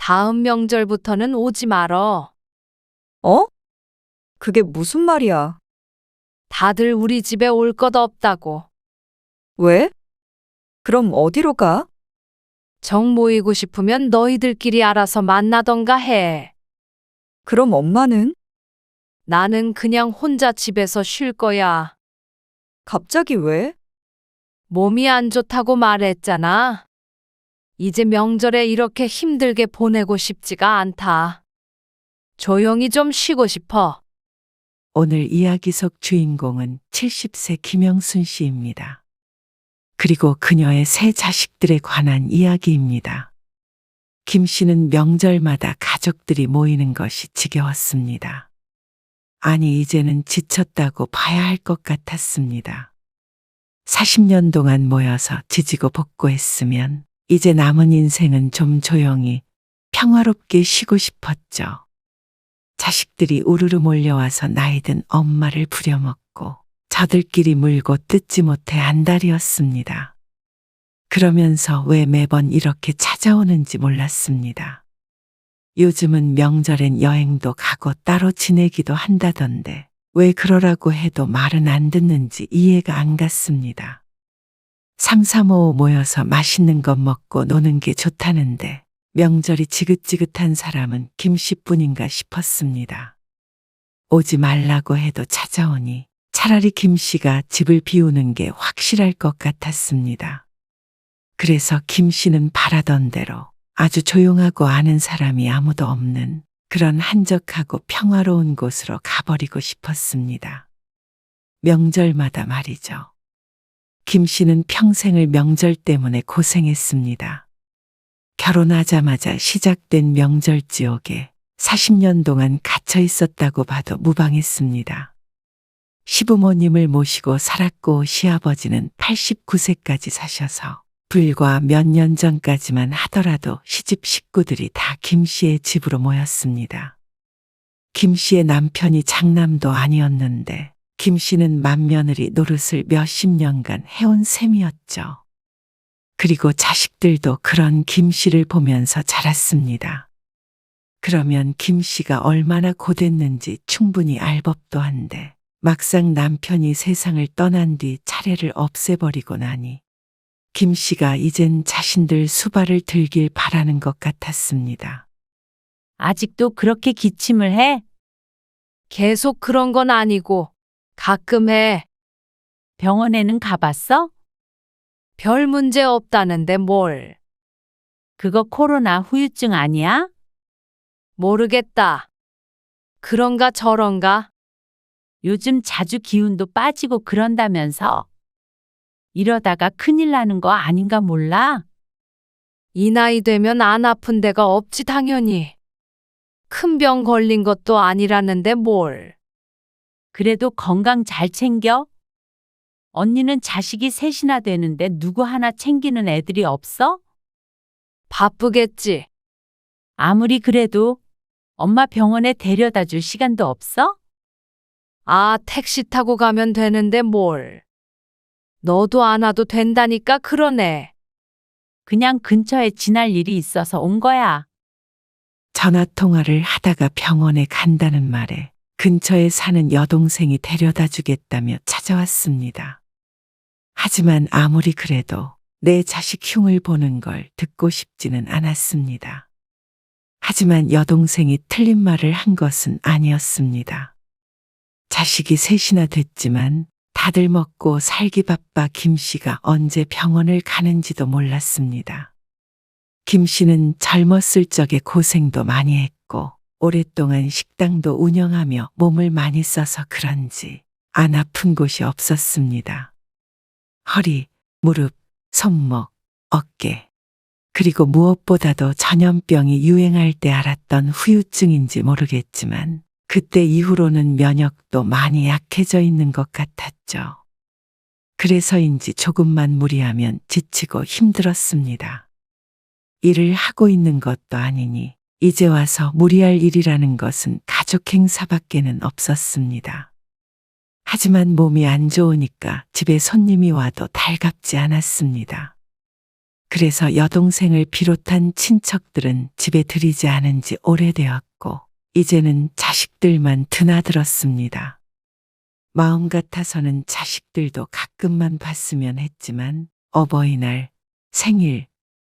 다음 명절부터는 오지 말어. 어? 그게 무슨 말이야? 다들 우리 집에 올 것 없다고. 왜? 그럼 어디로 가? 정 모이고 싶으면 너희들끼리 알아서 만나던가 해. 그럼 엄마는? 나는 그냥 혼자 집에서 쉴 거야. 갑자기 왜? 몸이 안 좋다고 말했잖아. 이제 명절에 이렇게 힘들게 보내고 싶지가 않다. 조용히 좀 쉬고 싶어. 오늘 이야기 속 주인공은 70세 김영순 씨입니다. 그리고 그녀의 세 자식들에 관한 이야기입니다. 김 씨는 명절마다 가족들이 모이는 것이 지겨웠습니다. 아니, 이제는 지쳤다고 봐야 할 것 같았습니다. 40년 동안 모여서 지지고 볶고 했으면 이제 남은 인생은 좀 조용히 평화롭게 쉬고 싶었죠. 자식들이 우르르 몰려와서 나이든 엄마를 부려먹고 저들끼리 물고 뜯지 못해 안달이었습니다. 그러면서 왜 매번 이렇게 찾아오는지 몰랐습니다. 요즘은 명절엔 여행도 가고 따로 지내기도 한다던데 왜 그러라고 해도 말은 안 듣는지 이해가 안 갔습니다. 3, 4, 5 모여서 맛있는 것 먹고 노는 게 좋다는데 명절이 지긋지긋한 사람은 김 씨뿐인가 싶었습니다. 오지 말라고 해도 찾아오니 차라리 김 씨가 집을 비우는 게 확실할 것 같았습니다. 그래서 김 씨는 바라던 대로 아주 조용하고 아는 사람이 아무도 없는 그런 한적하고 평화로운 곳으로 가버리고 싶었습니다. 명절마다 말이죠. 김 씨는 평생을 명절 때문에 고생했습니다. 결혼하자마자 시작된 명절 지옥에 40년 동안 갇혀 있었다고 봐도 무방했습니다. 시부모님을 모시고 살았고 시아버지는 89세까지 사셔서 불과 몇 년 전까지만 하더라도 시집 식구들이 다 김 씨의 집으로 모였습니다. 김 씨의 남편이 장남도 아니었는데 김 씨는 맏며느리 노릇을 몇십 년간 해온 셈이었죠. 그리고 자식들도 그런 김 씨를 보면서 자랐습니다. 그러면 김 씨가 얼마나 고됐는지 충분히 알 법도 한데 막상 남편이 세상을 떠난 뒤 차례를 없애버리고 나니 김 씨가 이젠 자신들 수발을 들길 바라는 것 같았습니다. 아직도 그렇게 기침을 해? 계속 그런 건 아니고 가끔 해. 병원에는 가봤어? 별 문제 없다는데 뭘. 그거 코로나 후유증 아니야? 모르겠다. 그런가 저런가? 요즘 자주 기운도 빠지고 그런다면서. 이러다가 큰일 나는 거 아닌가 몰라? 이 나이 되면 안 아픈 데가 없지 당연히. 큰 병 걸린 것도 아니라는데 뭘. 그래도 건강 잘 챙겨? 언니는 자식이 셋이나 되는데 누구 하나 챙기는 애들이 없어? 바쁘겠지. 아무리 그래도 엄마 병원에 데려다 줄 시간도 없어? 아, 택시 타고 가면 되는데 뭘. 너도 안 와도 된다니까 그러네. 그냥 근처에 지날 일이 있어서 온 거야. 전화 통화를 하다가 병원에 간다는 말에 근처에 사는 여동생이 데려다 주겠다며 찾아왔습니다. 하지만 아무리 그래도 내 자식 흉을 보는 걸 듣고 싶지는 않았습니다. 하지만 여동생이 틀린 말을 한 것은 아니었습니다. 자식이 셋이나 됐지만 다들 먹고 살기 바빠 김 씨가 언제 병원을 가는지도 몰랐습니다. 김 씨는 젊었을 적에 고생도 많이 했고 오랫동안 식당도 운영하며 몸을 많이 써서 그런지 안 아픈 곳이 없었습니다. 허리, 무릎, 손목, 어깨, 그리고 무엇보다도 전염병이 유행할 때 알았던 후유증인지 모르겠지만 그때 이후로는 면역도 많이 약해져 있는 것 같았죠. 그래서인지 조금만 무리하면 지치고 힘들었습니다. 일을 하고 있는 것도 아니니 이제 와서 무리할 일이라는 것은 가족 행사밖에는 없었습니다. 하지만 몸이 안 좋으니까 집에 손님이 와도 달갑지 않았습니다. 그래서 여동생을 비롯한 친척들은 집에 들이지 않은 지 오래되었고, 이제는 자식들만 드나들었습니다. 마음 같아서는 자식들도 가끔만 봤으면 했지만, 어버이날, 생일,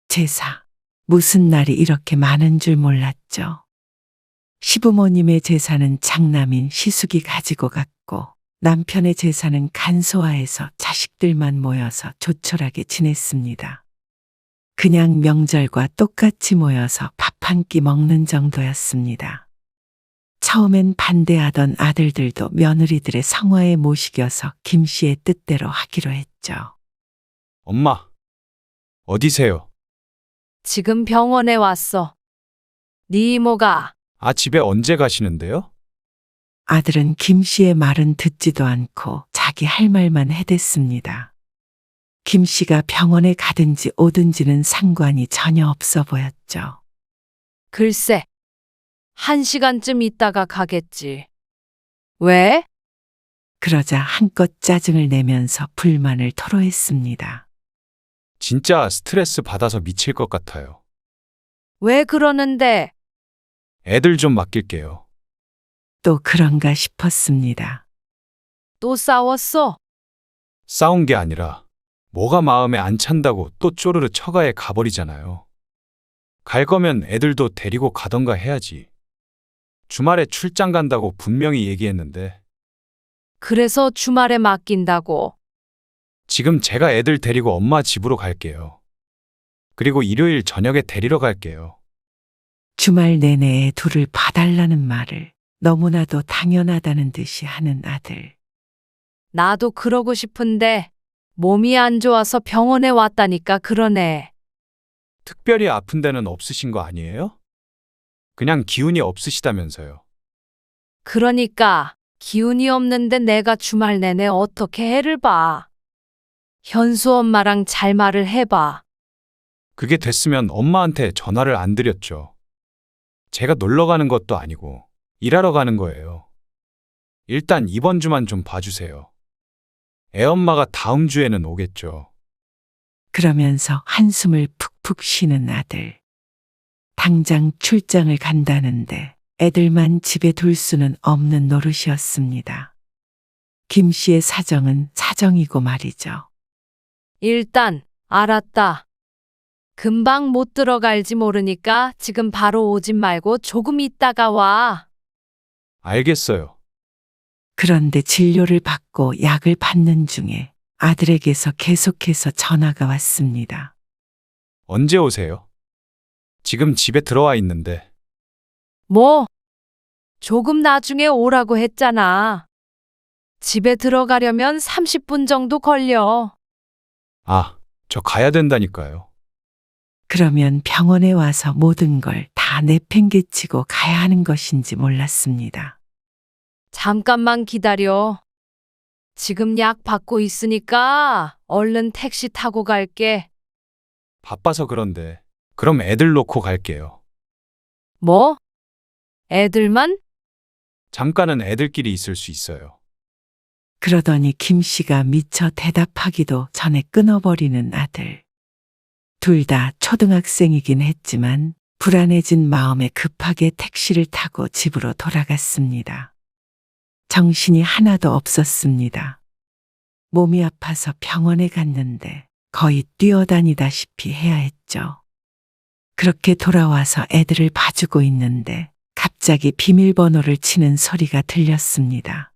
제사, 무슨 날이 이렇게 많은 줄 몰랐죠. 시부모님의 제사는 장남인 시숙이 가지고 갔고, 남편의 제사는 간소화해서 자식들만 모여서 조촐하게 지냈습니다. 그냥 명절과 똑같이 모여서 밥 한 끼 먹는 정도였습니다. 처음엔 반대하던 아들들도 며느리들의 성화에 못 이겨서 김 씨의 뜻대로 하기로 했죠. 엄마, 어디세요? 지금 병원에 왔어. 네 이모가 아, 집에 언제 가시는데요? 아들은 김 씨의 말은 듣지도 않고 자기 할 말만 해댔습니다. 김 씨가 병원에 가든지 오든지는 상관이 전혀 없어 보였죠. 글쎄, 1시간쯤 있다가 가겠지. 왜? 그러자 한껏 짜증을 내면서 불만을 토로했습니다. 진짜 스트레스 받아서 미칠 것 같아요. 왜 그러는데? 애들 좀 맡길게요. 또 그런가 싶었습니다. 또 싸웠어? 싸운 게 아니라 뭐가 마음에 안 찬다고 또 쪼르르 처가에 가버리잖아요. 갈 거면 애들도 데리고 가던가 해야지. 주말에 출장 간다고 분명히 얘기했는데 그래서 주말에 맡긴다고. 지금 제가 애들 데리고 엄마 집으로 갈게요. 그리고 일요일 저녁에 데리러 갈게요. 주말 내내 둘을 봐달라는 말을 너무나도 당연하다는 듯이 하는 아들. 나도 그러고 싶은데 몸이 안 좋아서 병원에 왔다니까 그러네. 특별히 아픈 데는 없으신 거 아니에요? 그냥 기운이 없으시다면서요. 그러니까 기운이 없는데 내가 주말 내내 어떻게 애를 봐. 현수 엄마랑 잘 말을 해봐. 그게 됐으면 엄마한테 전화를 안 드렸죠. 제가 놀러 가는 것도 아니고 일하러 가는 거예요. 일단 이번 주만 좀 봐주세요. 애엄마가 다음 주에는 오겠죠. 그러면서 한숨을 푹푹 쉬는 아들. 당장 출장을 간다는데 애들만 집에 둘 수는 없는 노릇이었습니다. 김 씨의 사정은 사정이고 말이죠. 일단 알았다. 금방 못 들어갈지 모르니까 지금 바로 오진 말고 조금 있다가 와. 알겠어요. 그런데 진료를 받고 약을 받는 중에 아들에게서 계속해서 전화가 왔습니다. 언제 오세요? 지금 집에 들어와 있는데. 뭐? 조금 나중에 오라고 했잖아. 집에 들어가려면 30분 정도 걸려. 아, 저 가야 된다니까요. 그러면 병원에 와서 모든 걸 다 내팽개치고 가야 하는 것인지 몰랐습니다. 잠깐만 기다려. 지금 약 받고 있으니까 얼른 택시 타고 갈게. 바빠서 그런데. 그럼 애들 놓고 갈게요. 뭐? 애들만? 잠깐은 애들끼리 있을 수 있어요. 그러더니 김 씨가 미처 대답하기도 전에 끊어버리는 아들. 둘 다 초등학생이긴 했지만 불안해진 마음에 급하게 택시를 타고 집으로 돌아갔습니다. 정신이 하나도 없었습니다. 몸이 아파서 병원에 갔는데 거의 뛰어다니다시피 해야 했죠. 그렇게 돌아와서 애들을 봐주고 있는데 갑자기 비밀번호를 치는 소리가 들렸습니다.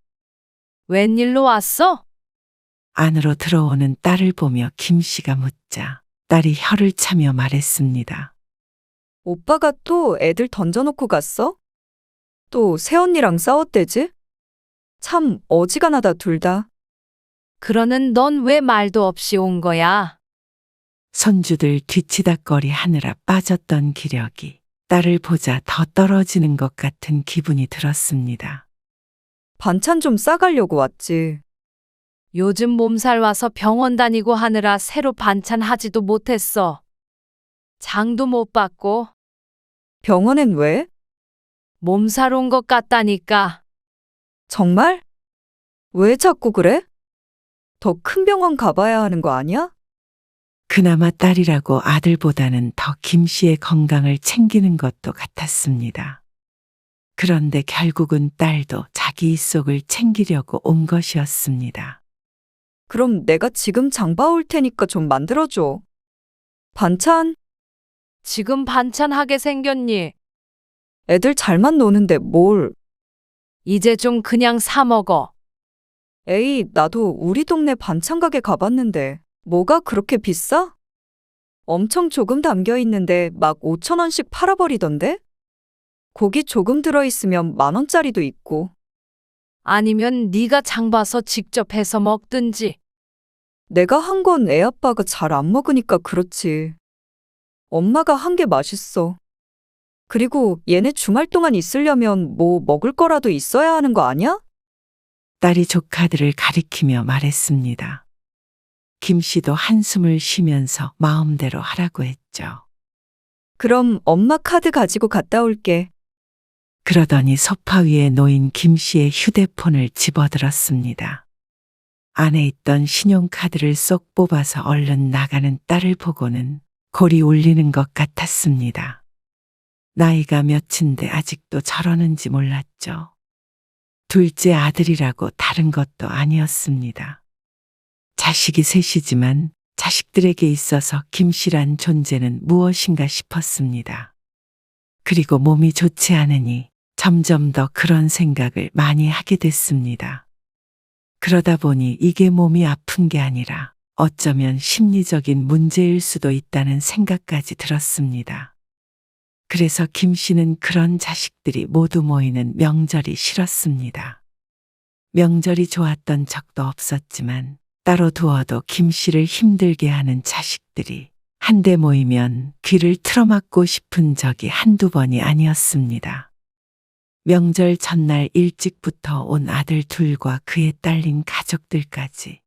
웬일로 왔어? 안으로 들어오는 딸을 보며 김 씨가 묻자 딸이 혀를 차며 말했습니다. 오빠가 또 애들 던져놓고 갔어? 또 새언니랑 싸웠대지? 참 어지간하다 둘 다. 그러는 넌 왜 말도 없이 온 거야? 손주들 뒤치다꺼리 하느라 빠졌던 기력이 딸을 보자 더 떨어지는 것 같은 기분이 들었습니다. 반찬 좀 싸가려고 왔지. 요즘 몸살 와서 병원 다니고 하느라 새로 반찬 하지도 못했어. 장도 못 받고 병원엔 왜? 몸살 온 것 같다니까. 정말? 왜 자꾸 그래? 더 큰 병원 가봐야 하는 거 아니야? 그나마 딸이라고 아들보다는 더 김 씨의 건강을 챙기는 것도 같았습니다. 그런데 결국은 딸도 자기 입속을 챙기려고 온 것이었습니다. 그럼 내가 지금 장 봐올 테니까 좀 만들어줘. 반찬? 지금 반찬하게 생겼니? 애들 잘만 노는데 뭘. 이제 좀 그냥 사 먹어. 에이, 나도 우리 동네 반찬 가게 가봤는데 뭐가 그렇게 비싸? 엄청 조금 담겨 있는데 막 5,000원씩 팔아버리던데? 고기 조금 들어있으면 10,000원짜리도 있고. 아니면 네가 장 봐서 직접 해서 먹든지. 내가 한 건 애 아빠가 잘 안 먹으니까 그렇지. 엄마가 한 게 맛있어. 그리고 얘네 주말 동안 있으려면 뭐 먹을 거라도 있어야 하는 거 아니야? 딸이 조카들을 가리키며 말했습니다. 김 씨도 한숨을 쉬면서 마음대로 하라고 했죠. 그럼 엄마 카드 가지고 갔다 올게. 그러더니 소파 위에 놓인 김 씨의 휴대폰을 집어들었습니다. 안에 있던 신용카드를 쏙 뽑아서 얼른 나가는 딸을 보고는 골이 울리는 것 같았습니다. 나이가 몇인데 아직도 저러는지 몰랐죠. 둘째 아들이라고 다른 것도 아니었습니다. 자식이 셋이지만 자식들에게 있어서 김 씨란 존재는 무엇인가 싶었습니다. 그리고 몸이 좋지 않으니 점점 더 그런 생각을 많이 하게 됐습니다. 그러다 보니 이게 몸이 아픈 게 아니라 어쩌면 심리적인 문제일 수도 있다는 생각까지 들었습니다. 그래서 김 씨는 그런 자식들이 모두 모이는 명절이 싫었습니다. 명절이 좋았던 적도 없었지만 따로 두어도 김 씨를 힘들게 하는 자식들이 한데 모이면 귀를 틀어막고 싶은 적이 한두 번이 아니었습니다. 명절 전날 일찍부터 온 아들 둘과 그에 딸린 가족들까지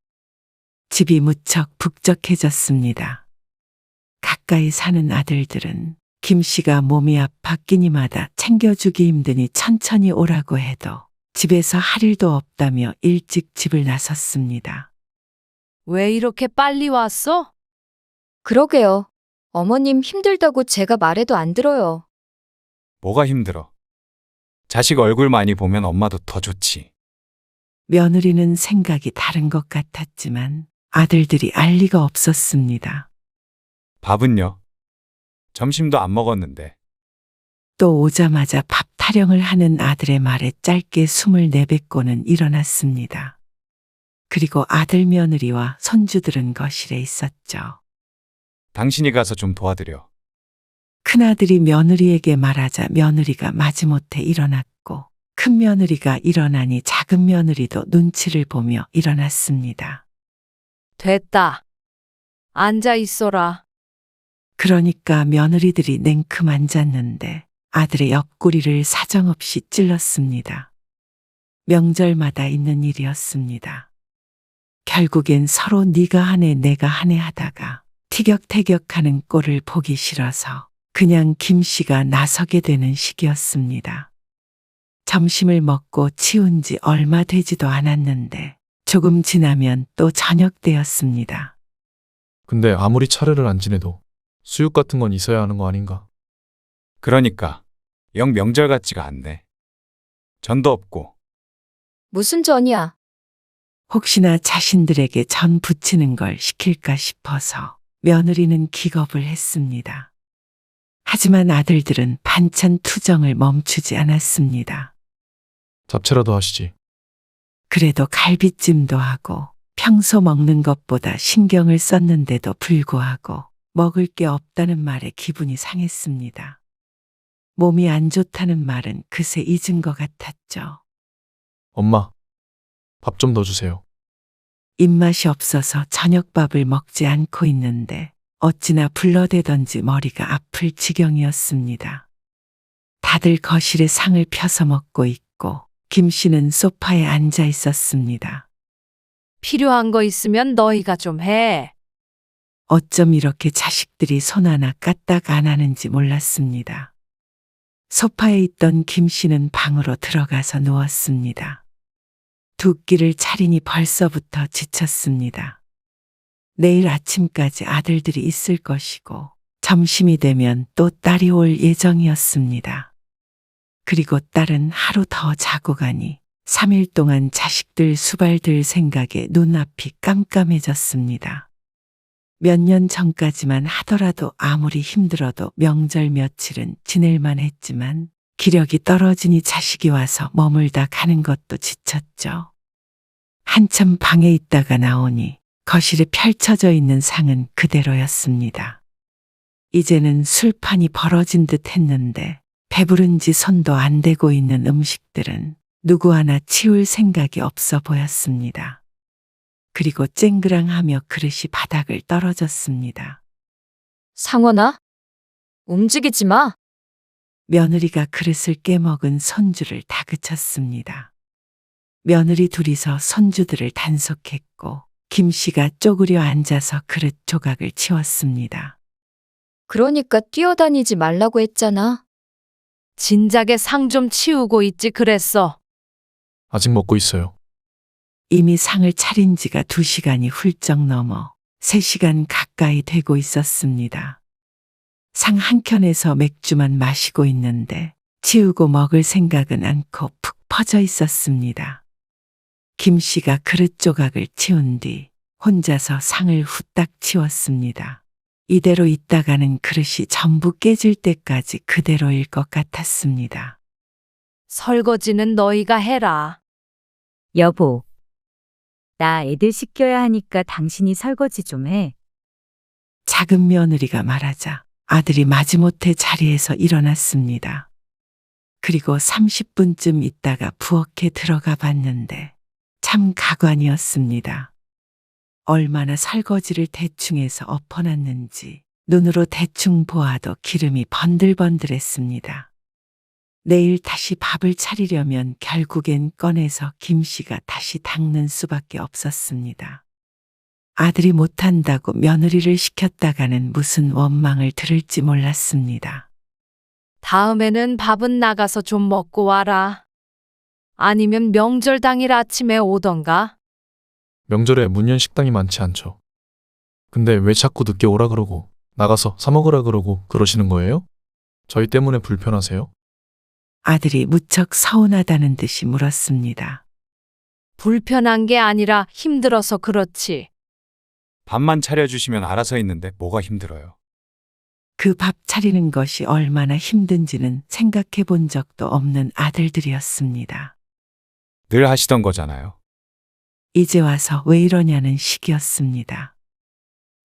집이 무척 북적해졌습니다. 가까이 사는 아들들은 김 씨가 몸이 아파 끼니마다 챙겨주기 힘드니 천천히 오라고 해도 집에서 할 일도 없다며 일찍 집을 나섰습니다. 왜 이렇게 빨리 왔어? 그러게요. 어머님 힘들다고 제가 말해도 안 들어요. 뭐가 힘들어? 자식 얼굴 많이 보면 엄마도 더 좋지. 며느리는 생각이 다른 것 같았지만 아들들이 알 리가 없었습니다. 밥은요? 점심도 안 먹었는데. 또 오자마자 밥 타령을 하는 아들의 말에 짧게 숨을 내뱉고는 일어났습니다. 그리고 아들 며느리와 손주들은 거실에 있었죠. 당신이 가서 좀 도와드려. 큰아들이 며느리에게 말하자 며느리가 마지못해 일어났고 큰 며느리가 일어나니 작은 며느리도 눈치를 보며 일어났습니다. 됐다. 앉아 있어라. 그러니까 며느리들이 냉큼 앉았는데 아들의 옆구리를 사정없이 찔렀습니다. 명절마다 있는 일이었습니다. 결국엔 서로 네가 하네 내가 하네 하다가 티격태격하는 꼴을 보기 싫어서 그냥 김 씨가 나서게 되는 시기였습니다. 점심을 먹고 치운 지 얼마 되지도 않았는데 조금 지나면 또 저녁 때였습니다. 근데 아무리 차례를 안 지내도 수육 같은 건 있어야 하는 거 아닌가? 그러니까 영 명절 같지가 않네. 전도 없고. 무슨 전이야? 혹시나 자신들에게 전 부치는 걸 시킬까 싶어서 며느리는 기겁을 했습니다. 하지만 아들들은 반찬 투정을 멈추지 않았습니다. 잡채라도 하시지. 그래도 갈비찜도 하고 평소 먹는 것보다 신경을 썼는데도 불구하고 먹을 게 없다는 말에 기분이 상했습니다. 몸이 안 좋다는 말은 그새 잊은 것 같았죠. 엄마, 밥 좀 더 주세요. 입맛이 없어서 저녁밥을 먹지 않고 있는데 어찌나 불러대던지 머리가 아플 지경이었습니다. 다들 거실에 상을 펴서 먹고 있고 김 씨는 소파에 앉아 있었습니다. 필요한 거 있으면 너희가 좀 해. 어쩜 이렇게 자식들이 손 하나 까딱 안 하는지 몰랐습니다. 소파에 있던 김 씨는 방으로 들어가서 누웠습니다. 두 끼를 차리니 벌써부터 지쳤습니다. 내일 아침까지 아들들이 있을 것이고 점심이 되면 또 딸이 올 예정이었습니다. 그리고 딸은 하루 더 자고 가니 3일 동안 자식들 수발들 생각에 눈앞이 깜깜해졌습니다. 몇 년 전까지만 하더라도 아무리 힘들어도 명절 며칠은 지낼만 했지만 기력이 떨어지니 자식이 와서 머물다 가는 것도 지쳤죠. 한참 방에 있다가 나오니 거실에 펼쳐져 있는 상은 그대로였습니다. 이제는 술판이 벌어진 듯 했는데 배부른지 손도 안 대고 있는 음식들은 누구 하나 치울 생각이 없어 보였습니다. 그리고 쨍그랑하며 그릇이 바닥을 떨어졌습니다. 상원아, 움직이지 마. 며느리가 그릇을 깨먹은 손주를 다그쳤습니다. 며느리 둘이서 손주들을 단속했고 김 씨가 쪼그려 앉아서 그릇 조각을 치웠습니다. 그러니까 뛰어다니지 말라고 했잖아. 진작에 상 좀 치우고 있지 그랬어. 아직 먹고 있어요. 이미 상을 차린 지가 2시간이 훌쩍 넘어 3시간 가까이 되고 있었습니다. 상 한켠에서 맥주만 마시고 있는데 치우고 먹을 생각은 않고 푹 퍼져 있었습니다. 김 씨가 그릇 조각을 치운 뒤 혼자서 상을 후딱 치웠습니다. 이대로 있다가는 그릇이 전부 깨질 때까지 그대로일 것 같았습니다. 설거지는 너희가 해라. 여보, 나 애들 씻겨야 하니까 당신이 설거지 좀 해. 작은 며느리가 말하자 아들이 마지못해 자리에서 일어났습니다. 그리고 30분쯤 있다가 부엌에 들어가 봤는데 참 가관이었습니다. 얼마나 설거지를 대충 해서 엎어놨는지 눈으로 대충 보아도 기름이 번들번들했습니다. 내일 다시 밥을 차리려면 결국엔 꺼내서 김 씨가 다시 닦는 수밖에 없었습니다. 아들이 못한다고 며느리를 시켰다가는 무슨 원망을 들을지 몰랐습니다. 다음에는 밥은 나가서 좀 먹고 와라. 아니면 명절 당일 아침에 오던가. 명절에 문연 식당이 많지 않죠. 근데 왜 자꾸 늦게 오라 그러고 나가서 사 먹으라 그러고 그러시는 거예요? 저희 때문에 불편하세요? 아들이 무척 서운하다는 듯이 물었습니다. 불편한 게 아니라 힘들어서 그렇지. 밥만 차려주시면 알아서 있는데 뭐가 힘들어요. 그 밥 차리는 것이 얼마나 힘든지는 생각해 본 적도 없는 아들들이었습니다. 늘 하시던 거잖아요. 이제 와서 왜 이러냐는 식이었습니다.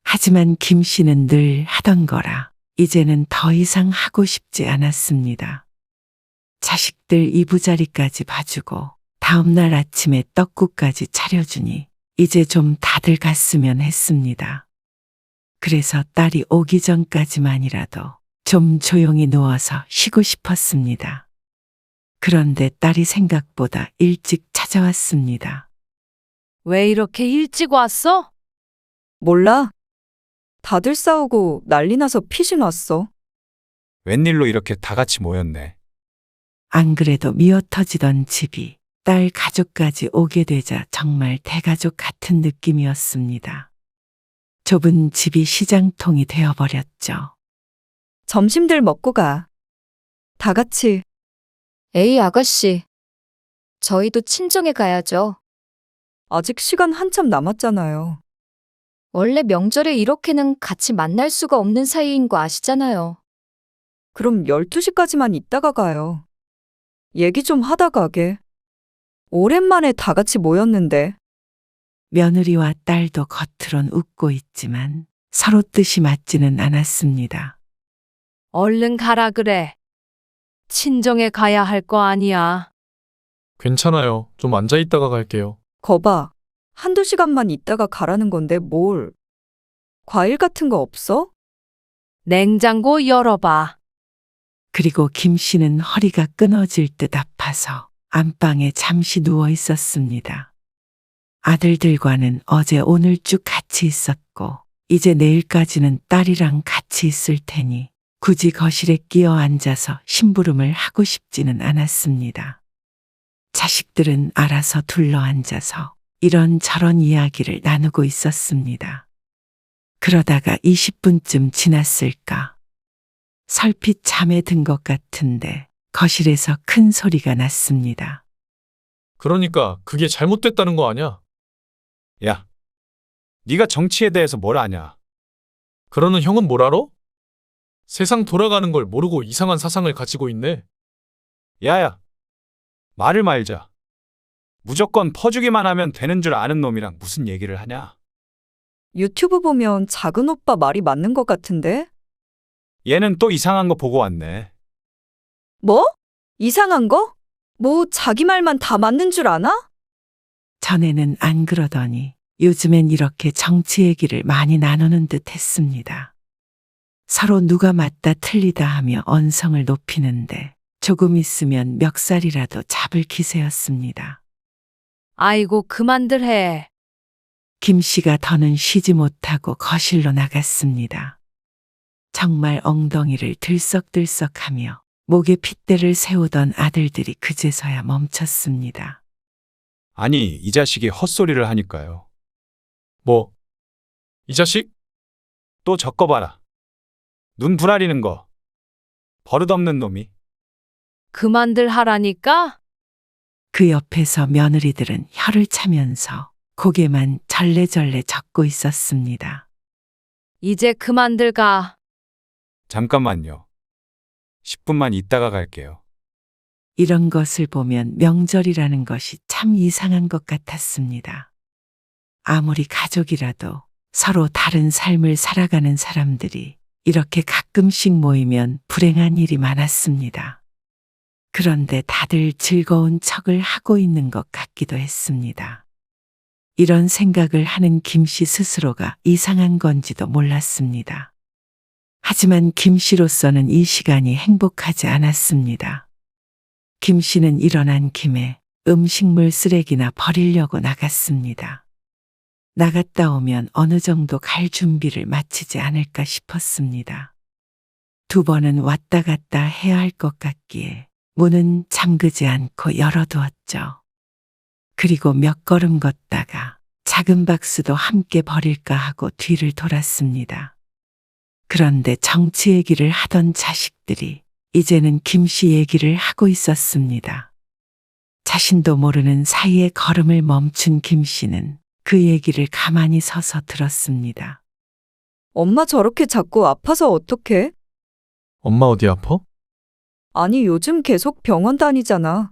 하지만 김 씨는 늘 하던 거라 이제는 더 이상 하고 싶지 않았습니다. 자식들 이부자리까지 봐주고 다음날 아침에 떡국까지 차려주니 이제 좀 다들 갔으면 했습니다. 그래서 딸이 오기 전까지만이라도 좀 조용히 누워서 쉬고 싶었습니다. 그런데 딸이 생각보다 일찍 찾아왔습니다. 왜 이렇게 일찍 왔어? 몰라. 다들 싸우고 난리 나서 피신 왔어. 웬일로 이렇게 다 같이 모였네. 안 그래도 미어터지던 집이 딸 가족까지 오게 되자 정말 대가족 같은 느낌이었습니다. 좁은 집이 시장통이 되어버렸죠. 점심들 먹고 가. 다 같이. 에이, 아가씨. 저희도 친정에 가야죠. 아직 시간 한참 남았잖아요. 원래 명절에 이렇게는 같이 만날 수가 없는 사이인 거 아시잖아요. 그럼 12시까지만 있다가 가요. 얘기 좀 하다 가게. 오랜만에 다 같이 모였는데. 며느리와 딸도 겉으론 웃고 있지만 서로 뜻이 맞지는 않았습니다. 얼른 가라 그래. 친정에 가야 할 거 아니야. 괜찮아요. 좀 앉아 있다가 갈게요. 거봐. 한두 시간만 있다가 가라는 건데 뭘. 과일 같은 거 없어? 냉장고 열어봐. 그리고 김 씨는 허리가 끊어질 듯 아파서 안방에 잠시 누워 있었습니다. 아들들과는 어제 오늘 쭉 같이 있었고 이제 내일까지는 딸이랑 같이 있을 테니 굳이 거실에 끼어 앉아서 심부름을 하고 싶지는 않았습니다. 자식들은 알아서 둘러앉아서 이런저런 이야기를 나누고 있었습니다. 그러다가 20분쯤 지났을까. 설핏 잠에 든 것 같은데 거실에서 큰 소리가 났습니다. 그러니까 그게 잘못됐다는 거 아냐? 야, 네가 정치에 대해서 뭘 아냐? 그러는 형은 뭘 알아? 세상 돌아가는 걸 모르고 이상한 사상을 가지고 있네. 야야, 말을 말자. 무조건 퍼주기만 하면 되는 줄 아는 놈이랑 무슨 얘기를 하냐? 유튜브 보면 작은 오빠 말이 맞는 것 같은데? 얘는 또 이상한 거 보고 왔네. 뭐? 이상한 거? 뭐 자기 말만 다 맞는 줄 아나? 전에는 안 그러더니 요즘엔 이렇게 정치 얘기를 많이 나누는 듯 했습니다. 서로 누가 맞다 틀리다 하며 언성을 높이는데 조금 있으면 멱살이라도 잡을 기세였습니다. 아이고, 그만들 해. 김 씨가 더는 쉬지 못하고 거실로 나갔습니다. 정말 엉덩이를 들썩들썩하며 목에 핏대를 세우던 아들들이 그제서야 멈췄습니다. 아니, 이 자식이 헛소리를 하니까요. 뭐? 이 자식? 또 적어봐라. 눈 부라리는 거. 버릇없는 놈이. 그만들 하라니까? 그 옆에서 며느리들은 혀를 차면서 고개만 절레절레 젓고 있었습니다. 이제 그만들 가. 잠깐만요. 10분만 있다가 갈게요. 이런 것을 보면 명절이라는 것이 참 이상한 것 같았습니다. 아무리 가족이라도 서로 다른 삶을 살아가는 사람들이 이렇게 가끔씩 모이면 불행한 일이 많았습니다. 그런데 다들 즐거운 척을 하고 있는 것 같기도 했습니다. 이런 생각을 하는 김 씨 스스로가 이상한 건지도 몰랐습니다. 하지만 김 씨로서는 이 시간이 행복하지 않았습니다. 김 씨는 일어난 김에 음식물 쓰레기나 버리려고 나갔습니다. 나갔다 오면 어느 정도 갈 준비를 마치지 않을까 싶었습니다. 2번은 왔다 갔다 해야 할 것 같기에 문은 잠그지 않고 열어두었죠. 그리고 몇 걸음 걷다가 작은 박스도 함께 버릴까 하고 뒤를 돌았습니다. 그런데 정치 얘기를 하던 자식들이 이제는 김 씨 얘기를 하고 있었습니다. 자신도 모르는 사이에 걸음을 멈춘 김 씨는 그 얘기를 가만히 서서 들었습니다. 엄마 저렇게 자꾸 아파서 어떡해? 엄마 어디 아파? 아니 요즘 계속 병원 다니잖아.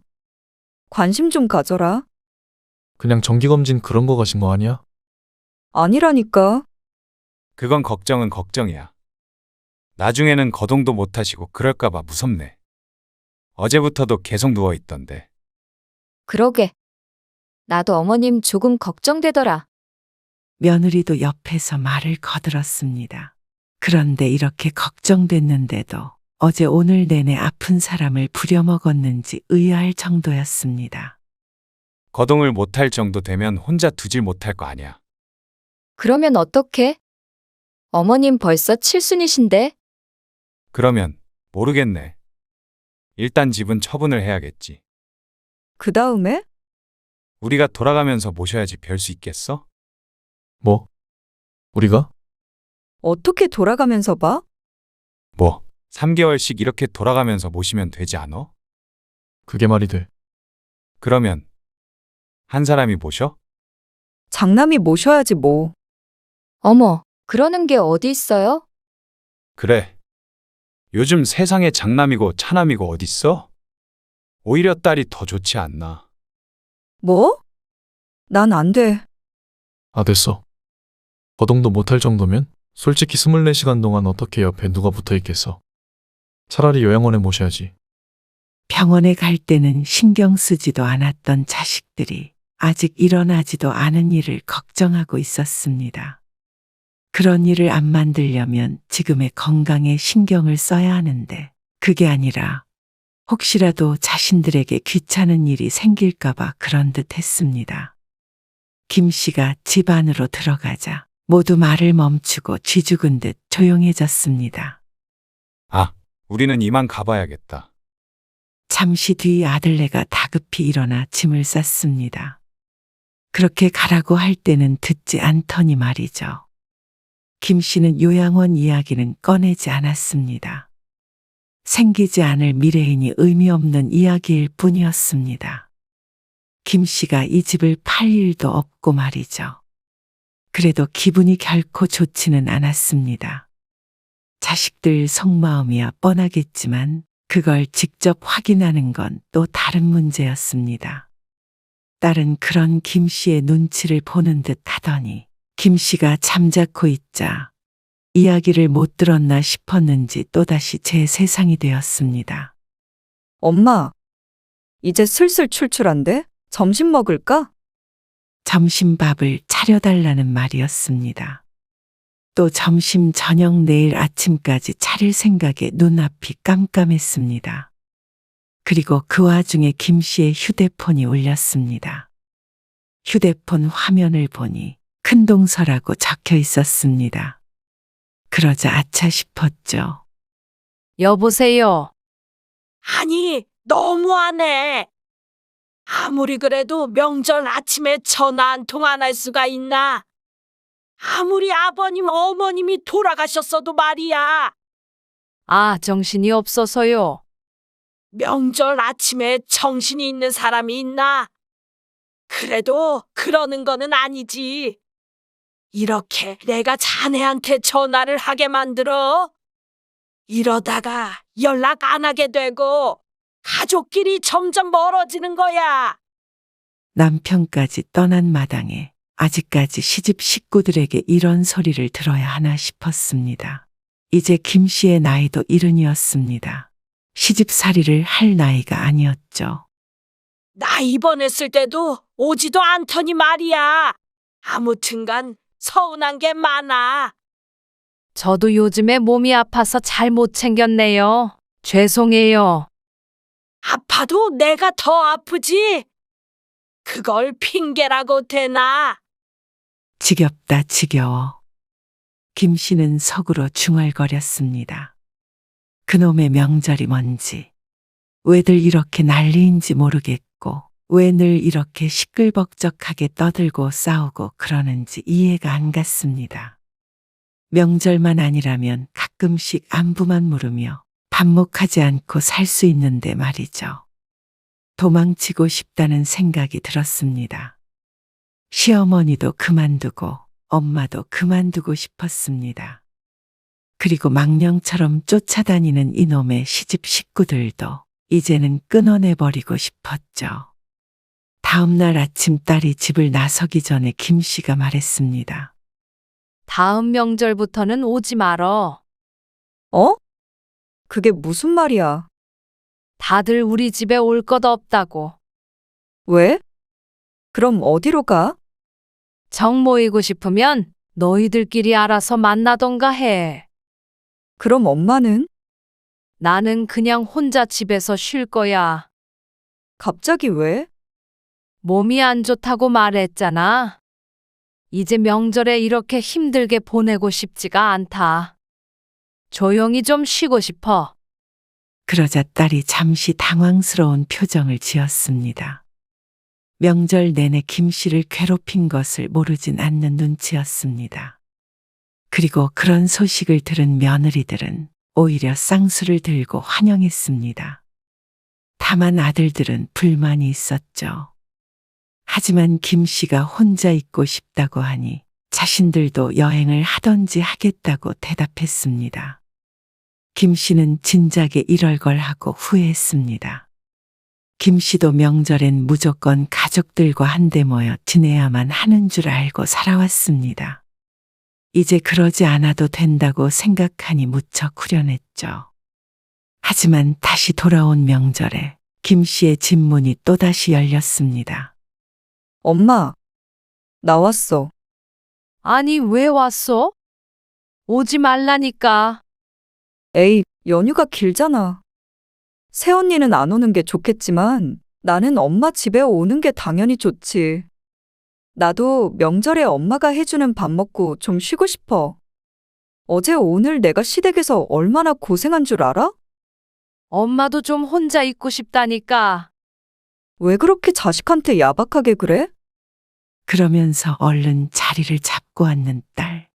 관심 좀 가져라. 그냥 정기검진 그런 거 가신 거 아니야? 아니라니까. 그건 걱정은 걱정이야. 나중에는 거동도 못 하시고 그럴까봐 무섭네. 어제부터도 계속 누워있던데. 그러게. 나도 어머님 조금 걱정되더라. 며느리도 옆에서 말을 거들었습니다. 그런데 이렇게 걱정됐는데도 어제 오늘 내내 아픈 사람을 부려먹었는지 의아할 정도였습니다. 거동을 못할 정도 되면 혼자 두질 못할 거 아니야. 그러면 어떡해? 어머님 벌써 칠순이신데? 그러면 모르겠네. 일단 집은 처분을 해야겠지. 그 다음에? 우리가 돌아가면서 모셔야지 별 수 있겠어? 뭐? 우리가? 어떻게 돌아가면서 봐? 뭐 3개월씩 이렇게 돌아가면서 모시면 되지 않어? 그게 말이 돼. 그러면 한 사람이 모셔? 장남이 모셔야지 뭐. 어머, 그러는 게 어디 있어요? 그래. 요즘 세상에 장남이고 차남이고 어딨어? 오히려 딸이 더 좋지 않나? 뭐? 난 안 돼. 아, 됐어. 거동도 못할 정도면 솔직히 24시간 동안 어떻게 옆에 누가 붙어 있겠어. 차라리 요양원에 모셔야지. 병원에 갈 때는 신경 쓰지도 않았던 자식들이 아직 일어나지도 않은 일을 걱정하고 있었습니다. 그런 일을 안 만들려면 지금의 건강에 신경을 써야 하는데 그게 아니라 혹시라도 자신들에게 귀찮은 일이 생길까봐 그런 듯 했습니다. 김 씨가 집 안으로 들어가자 모두 말을 멈추고 쥐죽은 듯 조용해졌습니다. 아, 우리는 이만 가봐야겠다. 잠시 뒤 아들네가 다급히 일어나 짐을 쌌습니다. 그렇게 가라고 할 때는 듣지 않더니 말이죠. 김 씨는 요양원 이야기는 꺼내지 않았습니다. 생기지 않을 미래이니 의미 없는 이야기일 뿐이었습니다. 김 씨가 이 집을 팔 일도 없고 말이죠. 그래도 기분이 결코 좋지는 않았습니다. 자식들 속마음이야 뻔하겠지만 그걸 직접 확인하는 건 또 다른 문제였습니다. 딸은 그런 김 씨의 눈치를 보는 듯 하더니 김 씨가 잠자코 있자 이야기를 못 들었나 싶었는지 또다시 제 세상이 되었습니다. 엄마, 이제 슬슬 출출한데? 점심 먹을까? 점심밥을 차려달라는 말이었습니다. 또 점심, 저녁, 내일 아침까지 차릴 생각에 눈앞이 깜깜했습니다. 그리고 그 와중에 김 씨의 휴대폰이 울렸습니다. 휴대폰 화면을 보니 큰동서라고 적혀 있었습니다. 그러자 아차 싶었죠. 여보세요. 아니, 너무하네. 아무리 그래도 명절 아침에 전화 한 통 안 할 수가 있나? 아무리 아버님, 어머님이 돌아가셨어도 말이야. 아, 정신이 없어서요. 명절 아침에 정신이 있는 사람이 있나? 그래도 그러는 거는 아니지. 이렇게 내가 자네한테 전화를 하게 만들어? 이러다가 연락 안 하게 되고 가족끼리 점점 멀어지는 거야. 남편까지 떠난 마당에 아직까지 시집 식구들에게 이런 소리를 들어야 하나 싶었습니다. 이제 김 씨의 나이도 70이었습니다. 시집살이를 할 나이가 아니었죠. 나 입원했을 때도 오지도 않더니 말이야. 아무튼간 서운한 게 많아. 저도 요즘에 몸이 아파서 잘 못 챙겼네요. 죄송해요. 아파도 내가 더 아프지. 그걸 핑계라고 되나? 지겹다 지겨워. 김 씨는 속으로 중얼거렸습니다. 그놈의 명절이 뭔지, 왜들 이렇게 난리인지 모르겠고 왜 늘 이렇게 시끌벅적하게 떠들고 싸우고 그러는지 이해가 안 갔습니다. 명절만 아니라면 가끔씩 안부만 물으며 반목하지 않고 살 수 있는데 말이죠. 도망치고 싶다는 생각이 들었습니다. 시어머니도 그만두고 엄마도 그만두고 싶었습니다. 그리고 망령처럼 쫓아다니는 이놈의 시집 식구들도 이제는 끊어내버리고 싶었죠. 다음 날 아침 딸이 집을 나서기 전에 김 씨가 말했습니다. 다음 명절부터는 오지 말어. 어? 그게 무슨 말이야? 다들 우리 집에 올 것 없다고. 왜? 그럼 어디로 가? 정 모이고 싶으면 너희들끼리 알아서 만나던가 해. 그럼 엄마는? 나는 그냥 혼자 집에서 쉴 거야. 갑자기 왜? 몸이 안 좋다고 말했잖아. 이제 명절에 이렇게 힘들게 보내고 싶지가 않다. 조용히 좀 쉬고 싶어. 그러자 딸이 잠시 당황스러운 표정을 지었습니다. 명절 내내 김 씨를 괴롭힌 것을 모르진 않는 눈치였습니다. 그리고 그런 소식을 들은 며느리들은 오히려 쌍수를 들고 환영했습니다. 다만 아들들은 불만이 있었죠. 하지만 김 씨가 혼자 있고 싶다고 하니 자신들도 여행을 하던지 하겠다고 대답했습니다. 김 씨는 진작에 이럴 걸 하고 후회했습니다. 김 씨도 명절엔 무조건 가족들과 한데 모여 지내야만 하는 줄 알고 살아왔습니다. 이제 그러지 않아도 된다고 생각하니 무척 후련했죠. 하지만 다시 돌아온 명절에 김 씨의 집문이 또다시 열렸습니다. 엄마, 나왔어. 아니, 왜 왔어? 오지 말라니까. 에이, 연휴가 길잖아. 새언니는 안 오는 게 좋겠지만 나는 엄마 집에 오는 게 당연히 좋지. 나도 명절에 엄마가 해주는 밥 먹고 좀 쉬고 싶어. 어제 오늘 내가 시댁에서 얼마나 고생한 줄 알아? 엄마도 좀 혼자 있고 싶다니까. 왜 그렇게 자식한테 야박하게 그래? 그러면서 얼른 자리를 잡고 앉는 딸.